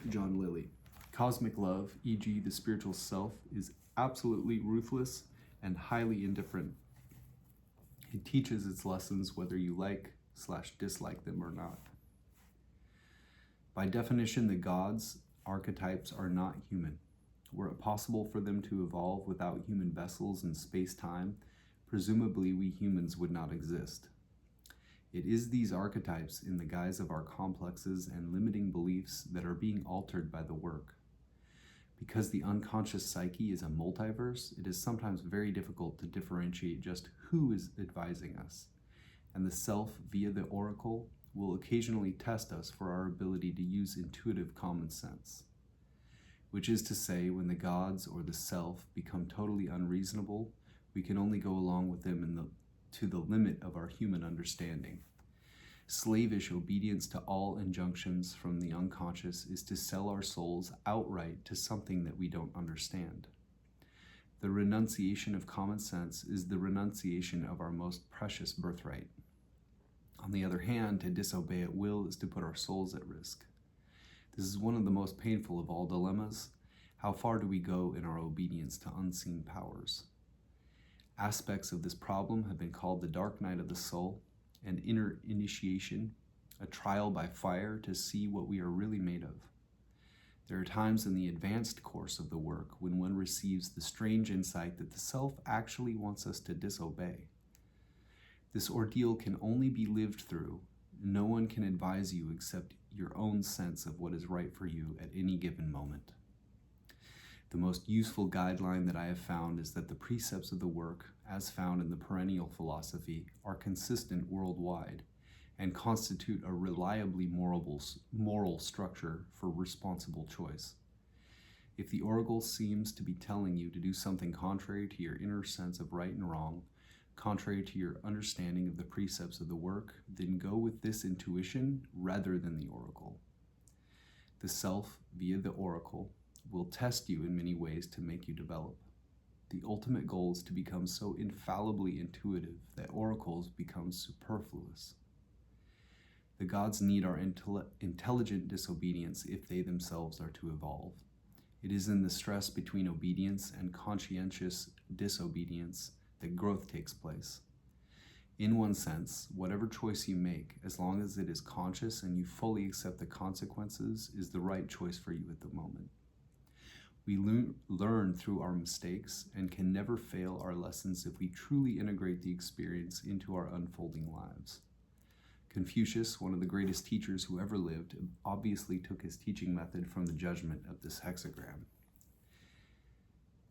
John Lilly. Cosmic love, e.g. the spiritual self, is absolutely ruthless and highly indifferent. It teaches its lessons whether you like/dislike them or not. By definition, the gods' archetypes are not human. Were it possible for them to evolve without human vessels in space-time, presumably we humans would not exist. It is these archetypes in the guise of our complexes and limiting beliefs that are being altered by the work. Because the unconscious psyche is a multiverse, it is sometimes very difficult to differentiate just who is advising us, and the self, via the oracle, will occasionally test us for our ability to use intuitive common sense. Which is to say, when the gods or the self become totally unreasonable, we can only go along with them to the limit of our human understanding. Slavish obedience to all injunctions from the unconscious is to sell our souls outright to something that we don't understand. The renunciation of common sense is the renunciation of our most precious birthright. On the other hand, to disobey at will is to put our souls at risk. This is one of the most painful of all dilemmas. How far do we go in our obedience to unseen powers? Aspects of this problem have been called the dark night of the soul, an inner initiation, a trial by fire to see what we are really made of. There are times in the advanced course of the work when one receives the strange insight that the self actually wants us to disobey. This ordeal can only be lived through. No one can advise you except your own sense of what is right for you at any given moment. The most useful guideline that I have found is that the precepts of the work, as found in the perennial philosophy, are consistent worldwide and constitute a reliably moral structure for responsible choice. If the oracle seems to be telling you to do something contrary to your inner sense of right and wrong, contrary to your understanding of the precepts of the work, then go with this intuition rather than the oracle. The self, via the oracle, will test you in many ways to make you develop. The ultimate goal is to become so infallibly intuitive that oracles become superfluous. The gods need our intelligent disobedience if they themselves are to evolve. It is in the stress between obedience and conscientious disobedience that growth takes place. In one sense, whatever choice you make, as long as it is conscious and you fully accept the consequences, is the right choice for you at the moment. We learn through our mistakes and can never fail our lessons if we truly integrate the experience into our unfolding lives. Confucius, one of the greatest teachers who ever lived, obviously took his teaching method from the judgment of this hexagram.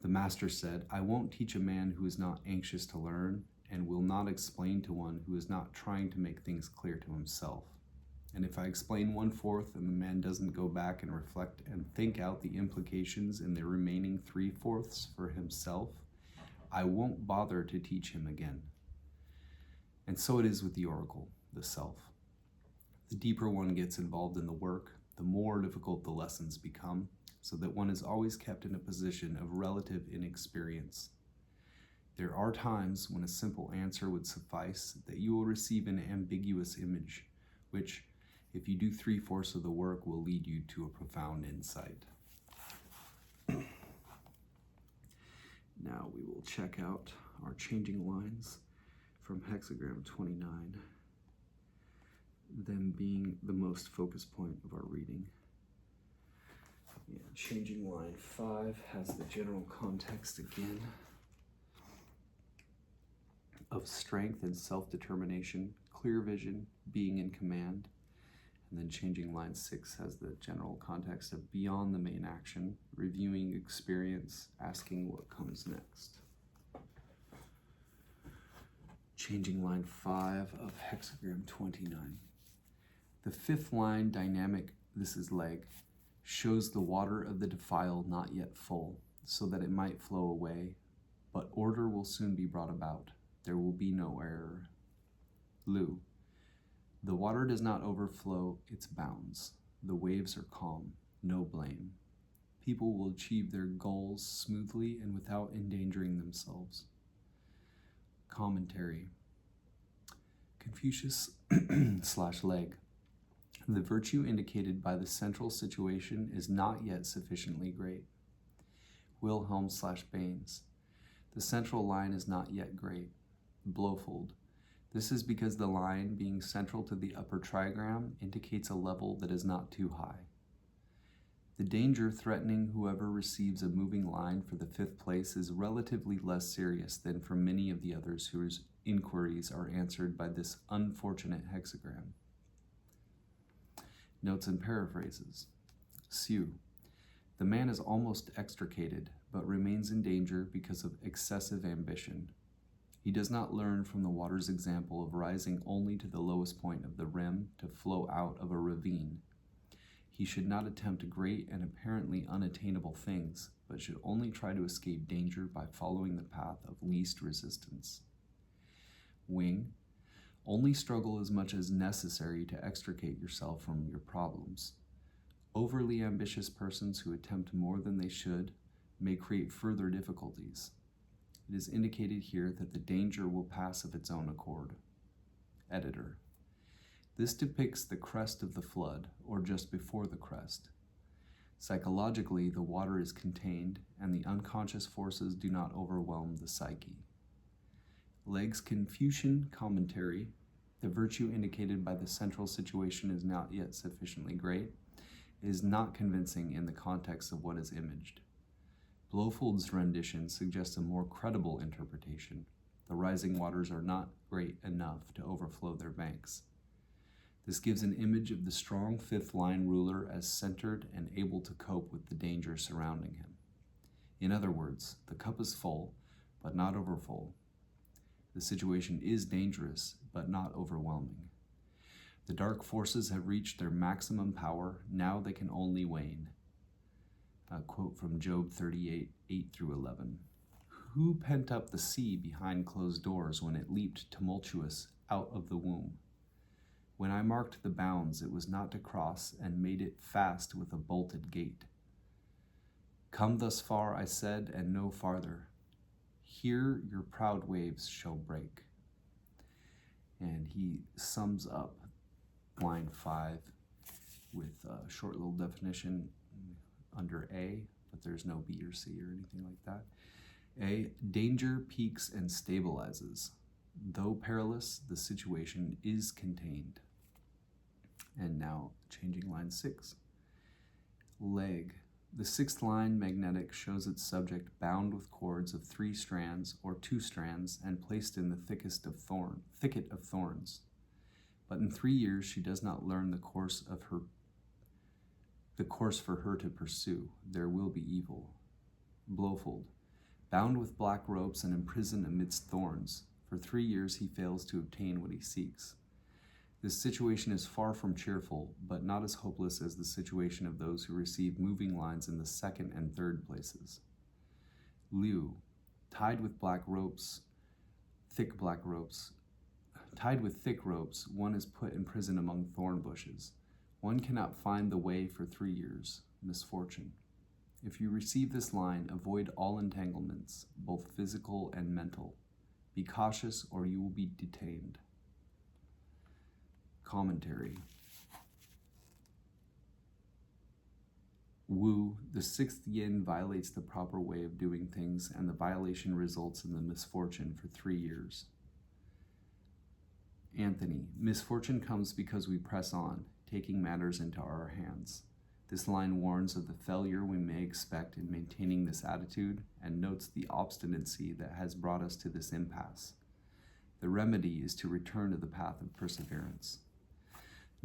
The master said, "I won't teach a man who is not anxious to learn, and will not explain to one who is not trying to make things clear to himself. And if I explain 1/4 and the man doesn't go back and reflect and think out the implications in the remaining 3/4 for himself, I won't bother to teach him again." And so it is with the oracle, the self. The deeper one gets involved in the work, the more difficult the lessons become, so that one is always kept in a position of relative inexperience. There are times when a simple answer would suffice, that you will receive an ambiguous image, which, if you do 3/4 of the work, will lead you to a profound insight. Now we will check out our changing lines from Hexagram 29, them being the most focus point of our reading. Changing line 5 has the general context again of strength and self-determination, clear vision, being in command. And then changing line 6 has the general context of beyond the main action, reviewing experience, asking what comes next. Changing line 5 of Hexagram 29. The 5th line dynamic, this is leg, shows the water of the defile not yet full, so that it might flow away, but order will soon be brought about. There will be no error. Lu. The water does not overflow its bounds. The waves are calm, no blame. People will achieve their goals smoothly and without endangering themselves. Commentary. Confucius / leg. The virtue indicated by the central situation is not yet sufficiently great. Wilhelm / Baines. The central line is not yet great. Blowfold. This is because the line, being central to the upper trigram, indicates a level that is not too high. The danger threatening whoever receives a moving line for the 5th place is relatively less serious than for many of the others whose inquiries are answered by this unfortunate hexagram. Notes and paraphrases. Siu. The man is almost extricated, but remains in danger because of excessive ambition. He does not learn from the water's example of rising only to the lowest point of the rim to flow out of a ravine. He should not attempt great and apparently unattainable things, but should only try to escape danger by following the path of least resistance. Wing. Only struggle as much as necessary to extricate yourself from your problems. Overly ambitious persons who attempt more than they should may create further difficulties. It is indicated here that the danger will pass of its own accord. Editor. This depicts the crest of the flood, or just before the crest. Psychologically, the water is contained, and the unconscious forces do not overwhelm the psyche. Legg's Confucian commentary, the virtue indicated by the central situation is not yet sufficiently great, is not convincing in the context of what is imaged. Bloföld's rendition suggests a more credible interpretation. The rising waters are not great enough to overflow their banks. This gives an image of the strong 5th line ruler as centered and able to cope with the danger surrounding him. In other words, the cup is full, but not overfull. The situation is dangerous, but not overwhelming. The dark forces have reached their maximum power, now they can only wane. A quote from Job 38, 8-11. Who pent up the sea behind closed doors when it leaped tumultuous out of the womb? When I marked the bounds, it was not to cross, and made it fast with a bolted gate. Come thus far, I said, and no farther. Here your proud waves shall break. And he sums up line 5 with a short little definition under A, but there's no B or C or anything like that. A, danger peaks and stabilizes. Though perilous, the situation is contained. And now, changing line 6. Leg. The 6th line magnetic shows its subject bound with cords of 3 strands or 2 strands and placed in the thicket of thorns. But in 3 years she does not learn the course for her to pursue. There will be evil. Blofeld. Bound with black ropes and imprisoned amidst thorns. For 3 years he fails to obtain what he seeks. This situation is far from cheerful, but not as hopeless as the situation of those who receive moving lines in the 2nd and 3rd places. Liu. Tied with thick ropes, one is put in prison among thorn bushes. One cannot find the way for 3 years. Misfortune. If you receive this line, avoid all entanglements, both physical and mental. Be cautious or you will be detained. Commentary. Wu, the 6th yin violates the proper way of doing things, and the violation results in the misfortune for 3 years. Anthony, misfortune comes because we press on, taking matters into our hands. This line warns of the failure we may expect in maintaining this attitude and notes the obstinacy that has brought us to this impasse. The remedy is to return to the path of perseverance.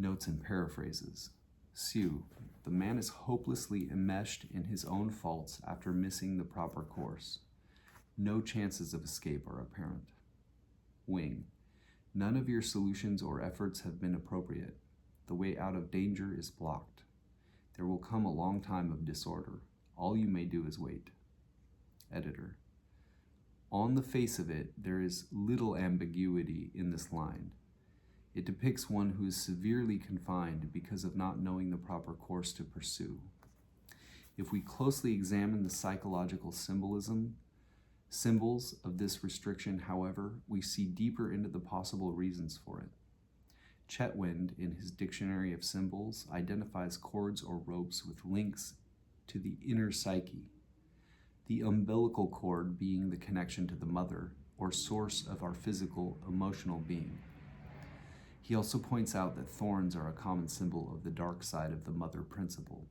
Notes and paraphrases. Siu, the man is hopelessly enmeshed in his own faults after missing the proper course. No chances of escape are apparent. Wing, none of your solutions or efforts have been appropriate. The way out of danger is blocked. There will come a long time of disorder. All you may do is wait. Editor. On the face of it, there is little ambiguity in this line. It depicts one who is severely confined because of not knowing the proper course to pursue. If we closely examine the psychological symbols of this restriction, however, we see deeper into the possible reasons for it. Chetwynd, in his Dictionary of Symbols, identifies cords or ropes with links to the inner psyche, the umbilical cord being the connection to the mother, or source of our physical, emotional being. He also points out that thorns are a common symbol of the dark side of the mother principle.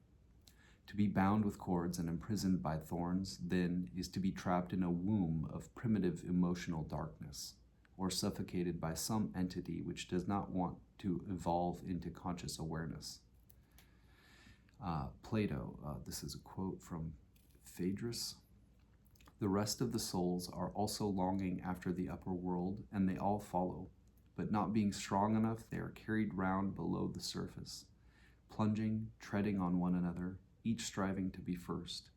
To be bound with cords and imprisoned by thorns, then, is to be trapped in a womb of primitive emotional darkness, or suffocated by some entity which does not want to evolve into conscious awareness. Plato, this is a quote from Phaedrus. The rest of the souls are also longing after the upper world, and they all follow, but not being strong enough, they are carried round below the surface, plunging, treading on one another, each striving to be first.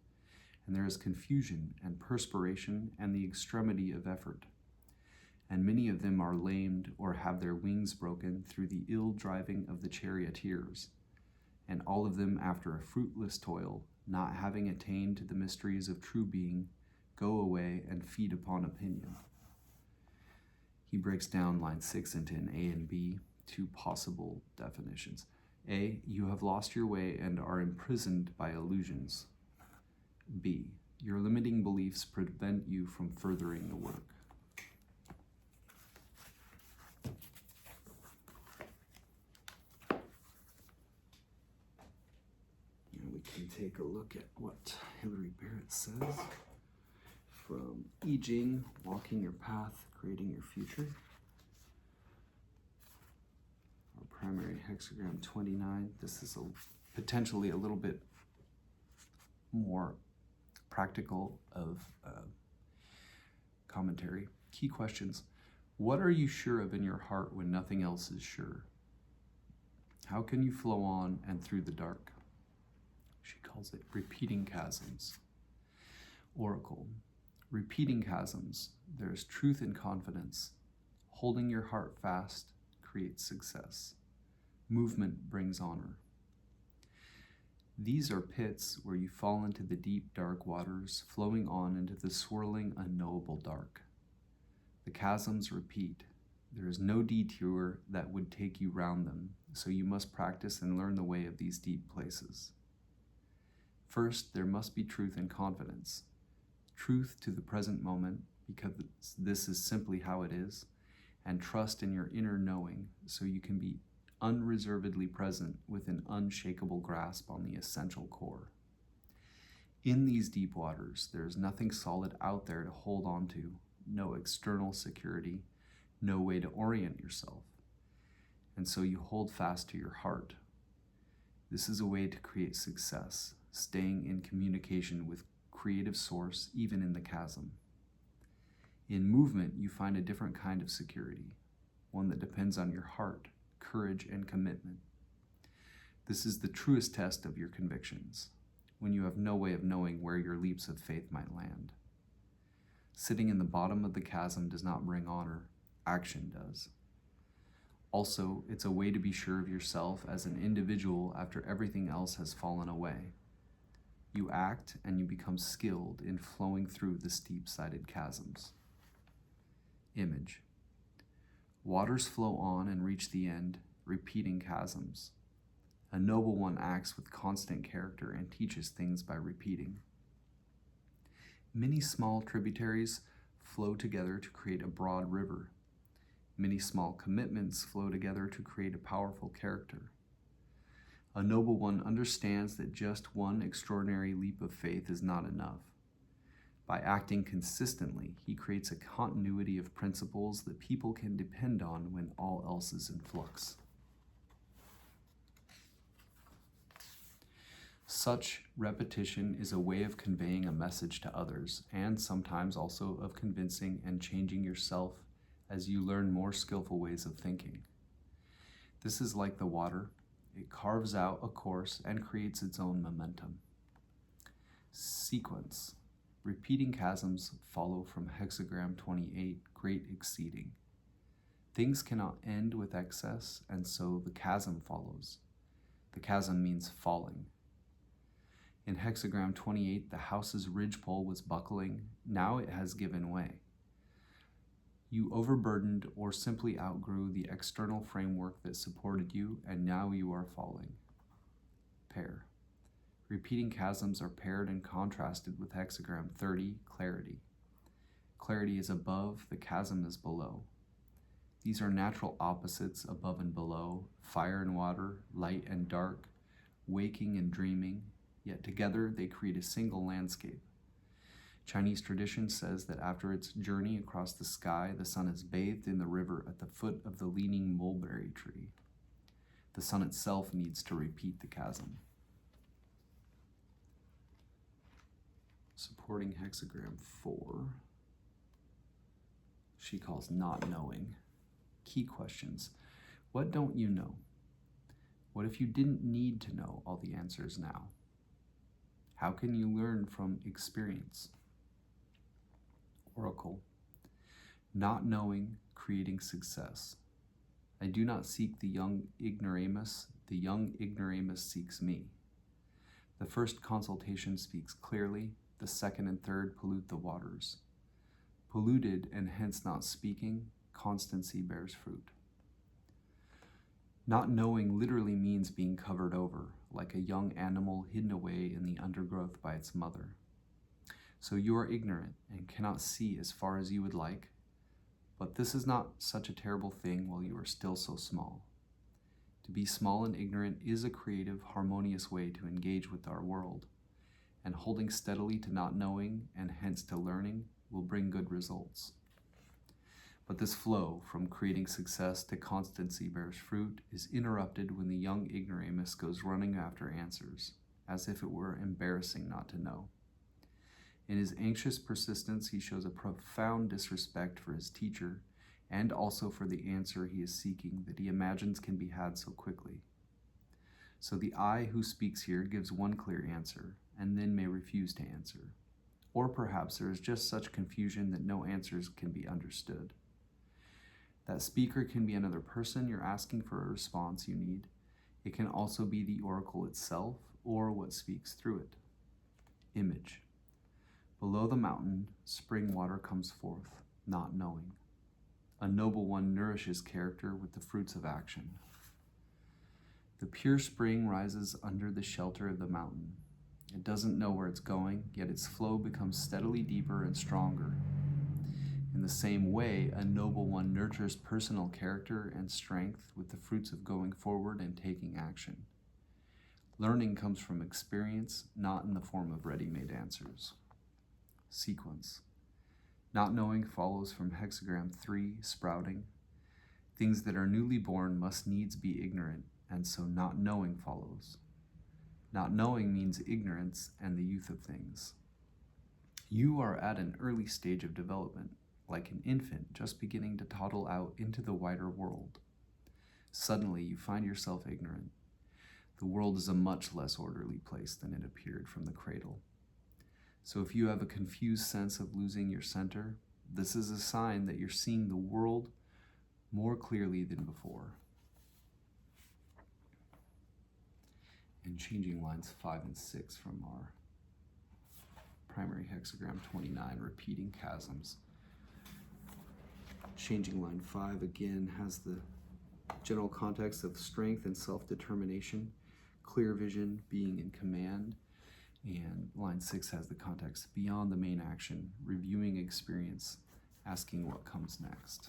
And there is confusion and perspiration and the extremity of effort. And many of them are lamed or have their wings broken through the ill driving of the charioteers, and all of them after a fruitless toil, not having attained to the mysteries of true being, go away and feed upon opinion. He breaks down line 6 into an A and B, two possible definitions. A, you have lost your way and are imprisoned by illusions. B, your limiting beliefs prevent you from furthering the work. We can take a look at what Hilary Barrett says from I Ching, Walking Your Path, Creating Your Future. Our primary hexagram 29. This is potentially a little bit more practical of commentary. Key questions. What are you sure of in your heart when nothing else is sure? How can you flow on and through the dark? She calls it repeating chasms. Oracle. Repeating chasms. There's truth and confidence. Holding your heart fast creates success. Movement brings honor. These are pits where you fall into the deep, dark waters, flowing on into the swirling, unknowable dark. The chasms repeat. There is no detour that would take you round them, so you must practice and learn the way of these deep places. First, there must be truth and confidence. Truth to the present moment, because this is simply how it is, and trust in your inner knowing, so you can be unreservedly present with an unshakable grasp on the essential core. In these deep waters, there is nothing solid out there to hold on to, no external security, no way to orient yourself. And so you hold fast to your heart. This is a way to create success, staying in communication with creative source, even in the chasm. In movement, you find a different kind of security, one that depends on your heart, courage, and commitment. This is the truest test of your convictions, when you have no way of knowing where your leaps of faith might land. Sitting in the bottom of the chasm does not bring honor, action does. Also, it's a way to be sure of yourself as an individual after everything else has fallen away. You act and you become skilled in flowing through the steep-sided chasms. Image. Waters flow on and reach the end, repeating chasms. A noble one acts with constant character and teaches things by repeating. Many small tributaries flow together to create a broad river. Many small commitments flow together to create a powerful character. A noble one understands that just one extraordinary leap of faith is not enough. By acting consistently, he creates a continuity of principles that people can depend on when all else is in flux. Such repetition is a way of conveying a message to others, and sometimes also of convincing and changing yourself as you learn more skillful ways of thinking. This is like the water. It carves out a course and creates its own momentum. Sequence. Repeating chasms follow from hexagram 28, great exceeding. Things cannot end with excess, and so the chasm follows. The chasm means falling. In hexagram 28, the house's ridgepole was buckling. Now it has given way. You overburdened or simply outgrew the external framework that supported you, and now you are falling. Pair. Repeating chasms are paired and contrasted with hexagram 30, clarity. Clarity is above, the chasm is below. These are natural opposites, above and below, fire and water, light and dark, waking and dreaming, yet together they create a single landscape. Chinese tradition says that after its journey across the sky, the sun is bathed in the river at the foot of the leaning mulberry tree. The sun itself needs to repeat the chasm. Supporting hexagram 4, she calls not knowing. Key questions. What don't you know? What if you didn't need to know all the answers now? How can you learn from experience? Oracle. Not knowing, creating success. I do not seek the young ignoramus seeks me. The first consultation speaks clearly, the second and third pollute the waters. Polluted and hence not speaking, constancy bears fruit. Not knowing literally means being covered over, like a young animal hidden away in the undergrowth by its mother. So you are ignorant and cannot see as far as you would like, but this is not such a terrible thing while you are still so small. To be small and ignorant is a creative, harmonious way to engage with our world, and holding steadily to not knowing and hence to learning will bring good results. But this flow from creating success to constancy bears fruit is interrupted when the young ignoramus goes running after answers, as if it were embarrassing not to know. In his anxious persistence, he shows a profound disrespect for his teacher and also for the answer he is seeking that he imagines can be had so quickly. So the I who speaks here gives one clear answer and then may refuse to answer. Or perhaps there is just such confusion that no answers can be understood. That speaker can be another person you're asking for a response you need. It can also be the oracle itself or what speaks through it. Image. Below the mountain, spring water comes forth, not knowing. A noble one nourishes character with the fruits of action. The pure spring rises under the shelter of the mountain. It doesn't know where it's going, yet its flow becomes steadily deeper and stronger. In the same way, a noble one nurtures personal character and strength with the fruits of going forward and taking action. Learning comes from experience, not in the form of ready-made answers. Sequence. Not knowing follows from hexagram 3, sprouting. Things that are newly born must needs be ignorant, and so not knowing follows. Not knowing means ignorance and the youth of things. You are at an early stage of development, like an infant just beginning to toddle out into the wider world. Suddenly you find yourself ignorant. The world is a much less orderly place than it appeared from the cradle. So if you have a confused sense of losing your center, this is a sign that you're seeing the world more clearly than before. And changing lines 5 and 6 from our primary hexagram 29, repeating chasms. Changing line 5 again has the general context of strength and self-determination, clear vision, being in command, and line 6 has the context beyond the main action, reviewing experience, asking what comes next.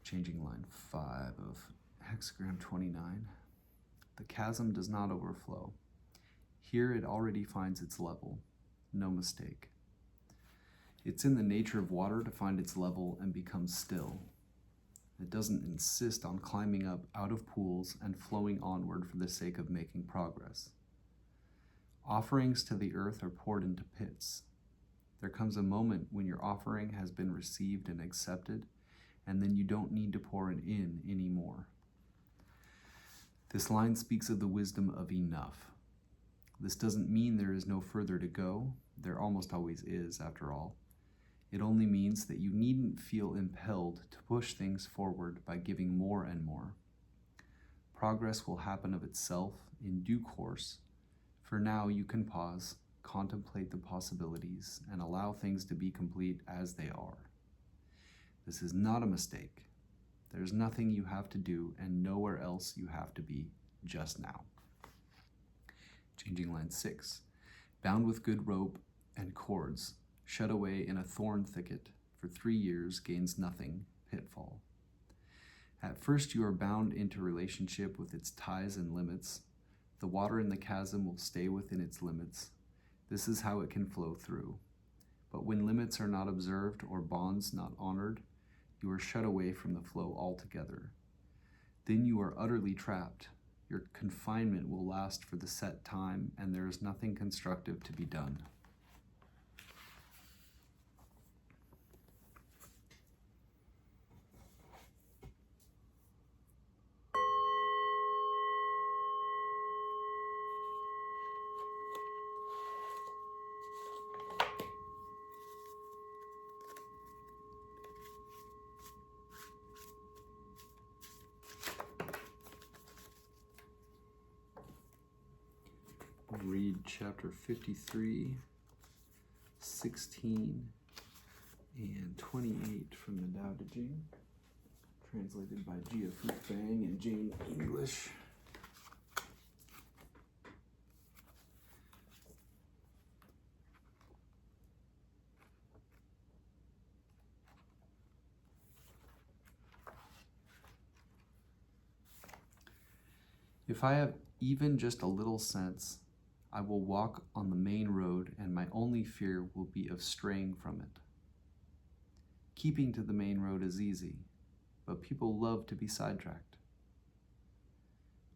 Changing line 5 of hexagram 29. The chasm does not overflow. Here it already finds its level, no mistake. It's in the nature of water to find its level and become still. It doesn't insist on climbing up out of pools and flowing onward for the sake of making progress. Offerings to the earth are poured into pits. There comes a moment when your offering has been received and accepted, and then you don't need to pour it in anymore. This line speaks of the wisdom of enough. This doesn't mean there is no further to go. There almost always is, after all. It only means that you needn't feel impelled to push things forward by giving more and more. Progress will happen of itself in due course. For now, you can pause, contemplate the possibilities, and allow things to be complete as they are. This is not a mistake. There's nothing you have to do and nowhere else you have to be just now. Changing line 6. Bound with good rope and cords, shut away in a thorn thicket for 3 years gains nothing, pitfall. At first you are bound into relationship with its ties and limits, The water in the chasm will stay within its limits. This is how it can flow through. But when limits are not observed or bonds not honored, you are shut away from the flow altogether. Then you are utterly trapped. Your confinement will last for the set time, and there is nothing constructive to be done. Read chapter 53, 16, and 28 from the Tao Te Ching, translated by Jia Fufang and Jane English. If I have even just a little sense, I will walk on the main road, and my only fear will be of straying from it. Keeping to the main road is easy, but people love to be sidetracked.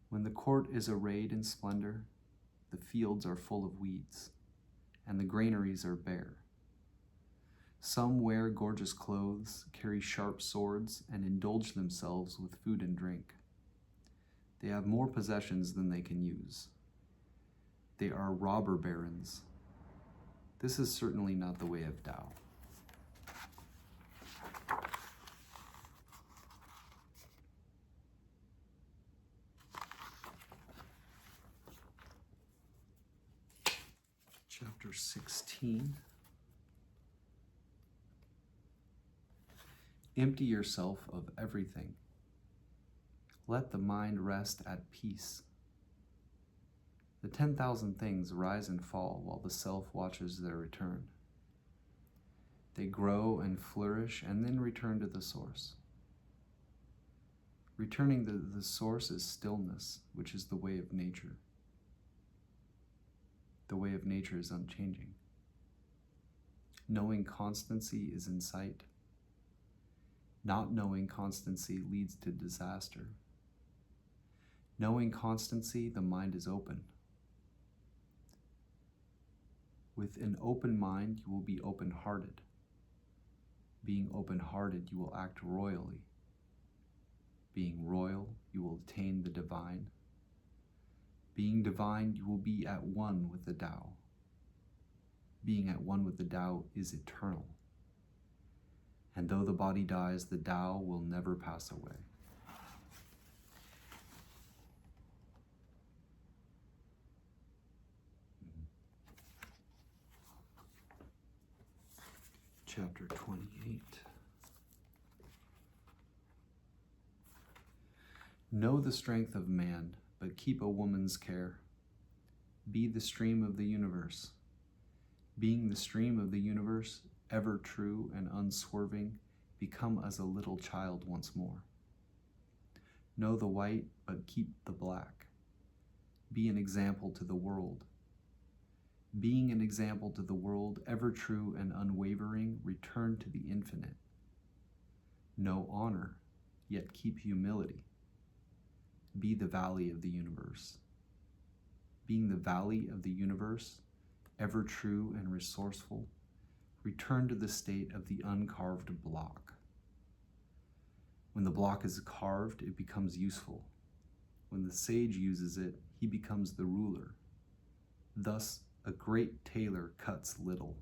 When the court is arrayed in splendor, the fields are full of weeds, and the granaries are bare. Some wear gorgeous clothes, carry sharp swords, and indulge themselves with food and drink. They have more possessions than they can use. They are robber barons. This is certainly not the way of Tao. Chapter 16. Empty yourself of everything. Let the mind rest at peace. The 10,000 things rise and fall while the self watches their return. They grow and flourish and then return to the source. Returning to the source is stillness, which is the way of nature. The way of nature is unchanging. Knowing constancy is insight. Not knowing constancy leads to disaster. Knowing constancy, the mind is open. With an open mind, you will be open-hearted. Being open-hearted, you will act royally. Being royal, you will attain the divine. Being divine, you will be at one with the Tao. Being at one with the Tao is eternal. And though the body dies, the Tao will never pass away. Chapter 28. Know the strength of man, but keep a woman's care. Be the stream of the universe. Being the stream of the universe, ever true and unswerving, become as a little child once more. Know the white, but keep the black. Be an example to the world. Being an example to the world, ever true and unwavering, return to the infinite. Know honor, yet keep humility. Be the valley of the universe. Being the valley of the universe, ever true and resourceful, return to the state of the uncarved block. When the block is carved, it becomes useful. When the sage uses it, he becomes the ruler. Thus, a great tailor cuts little.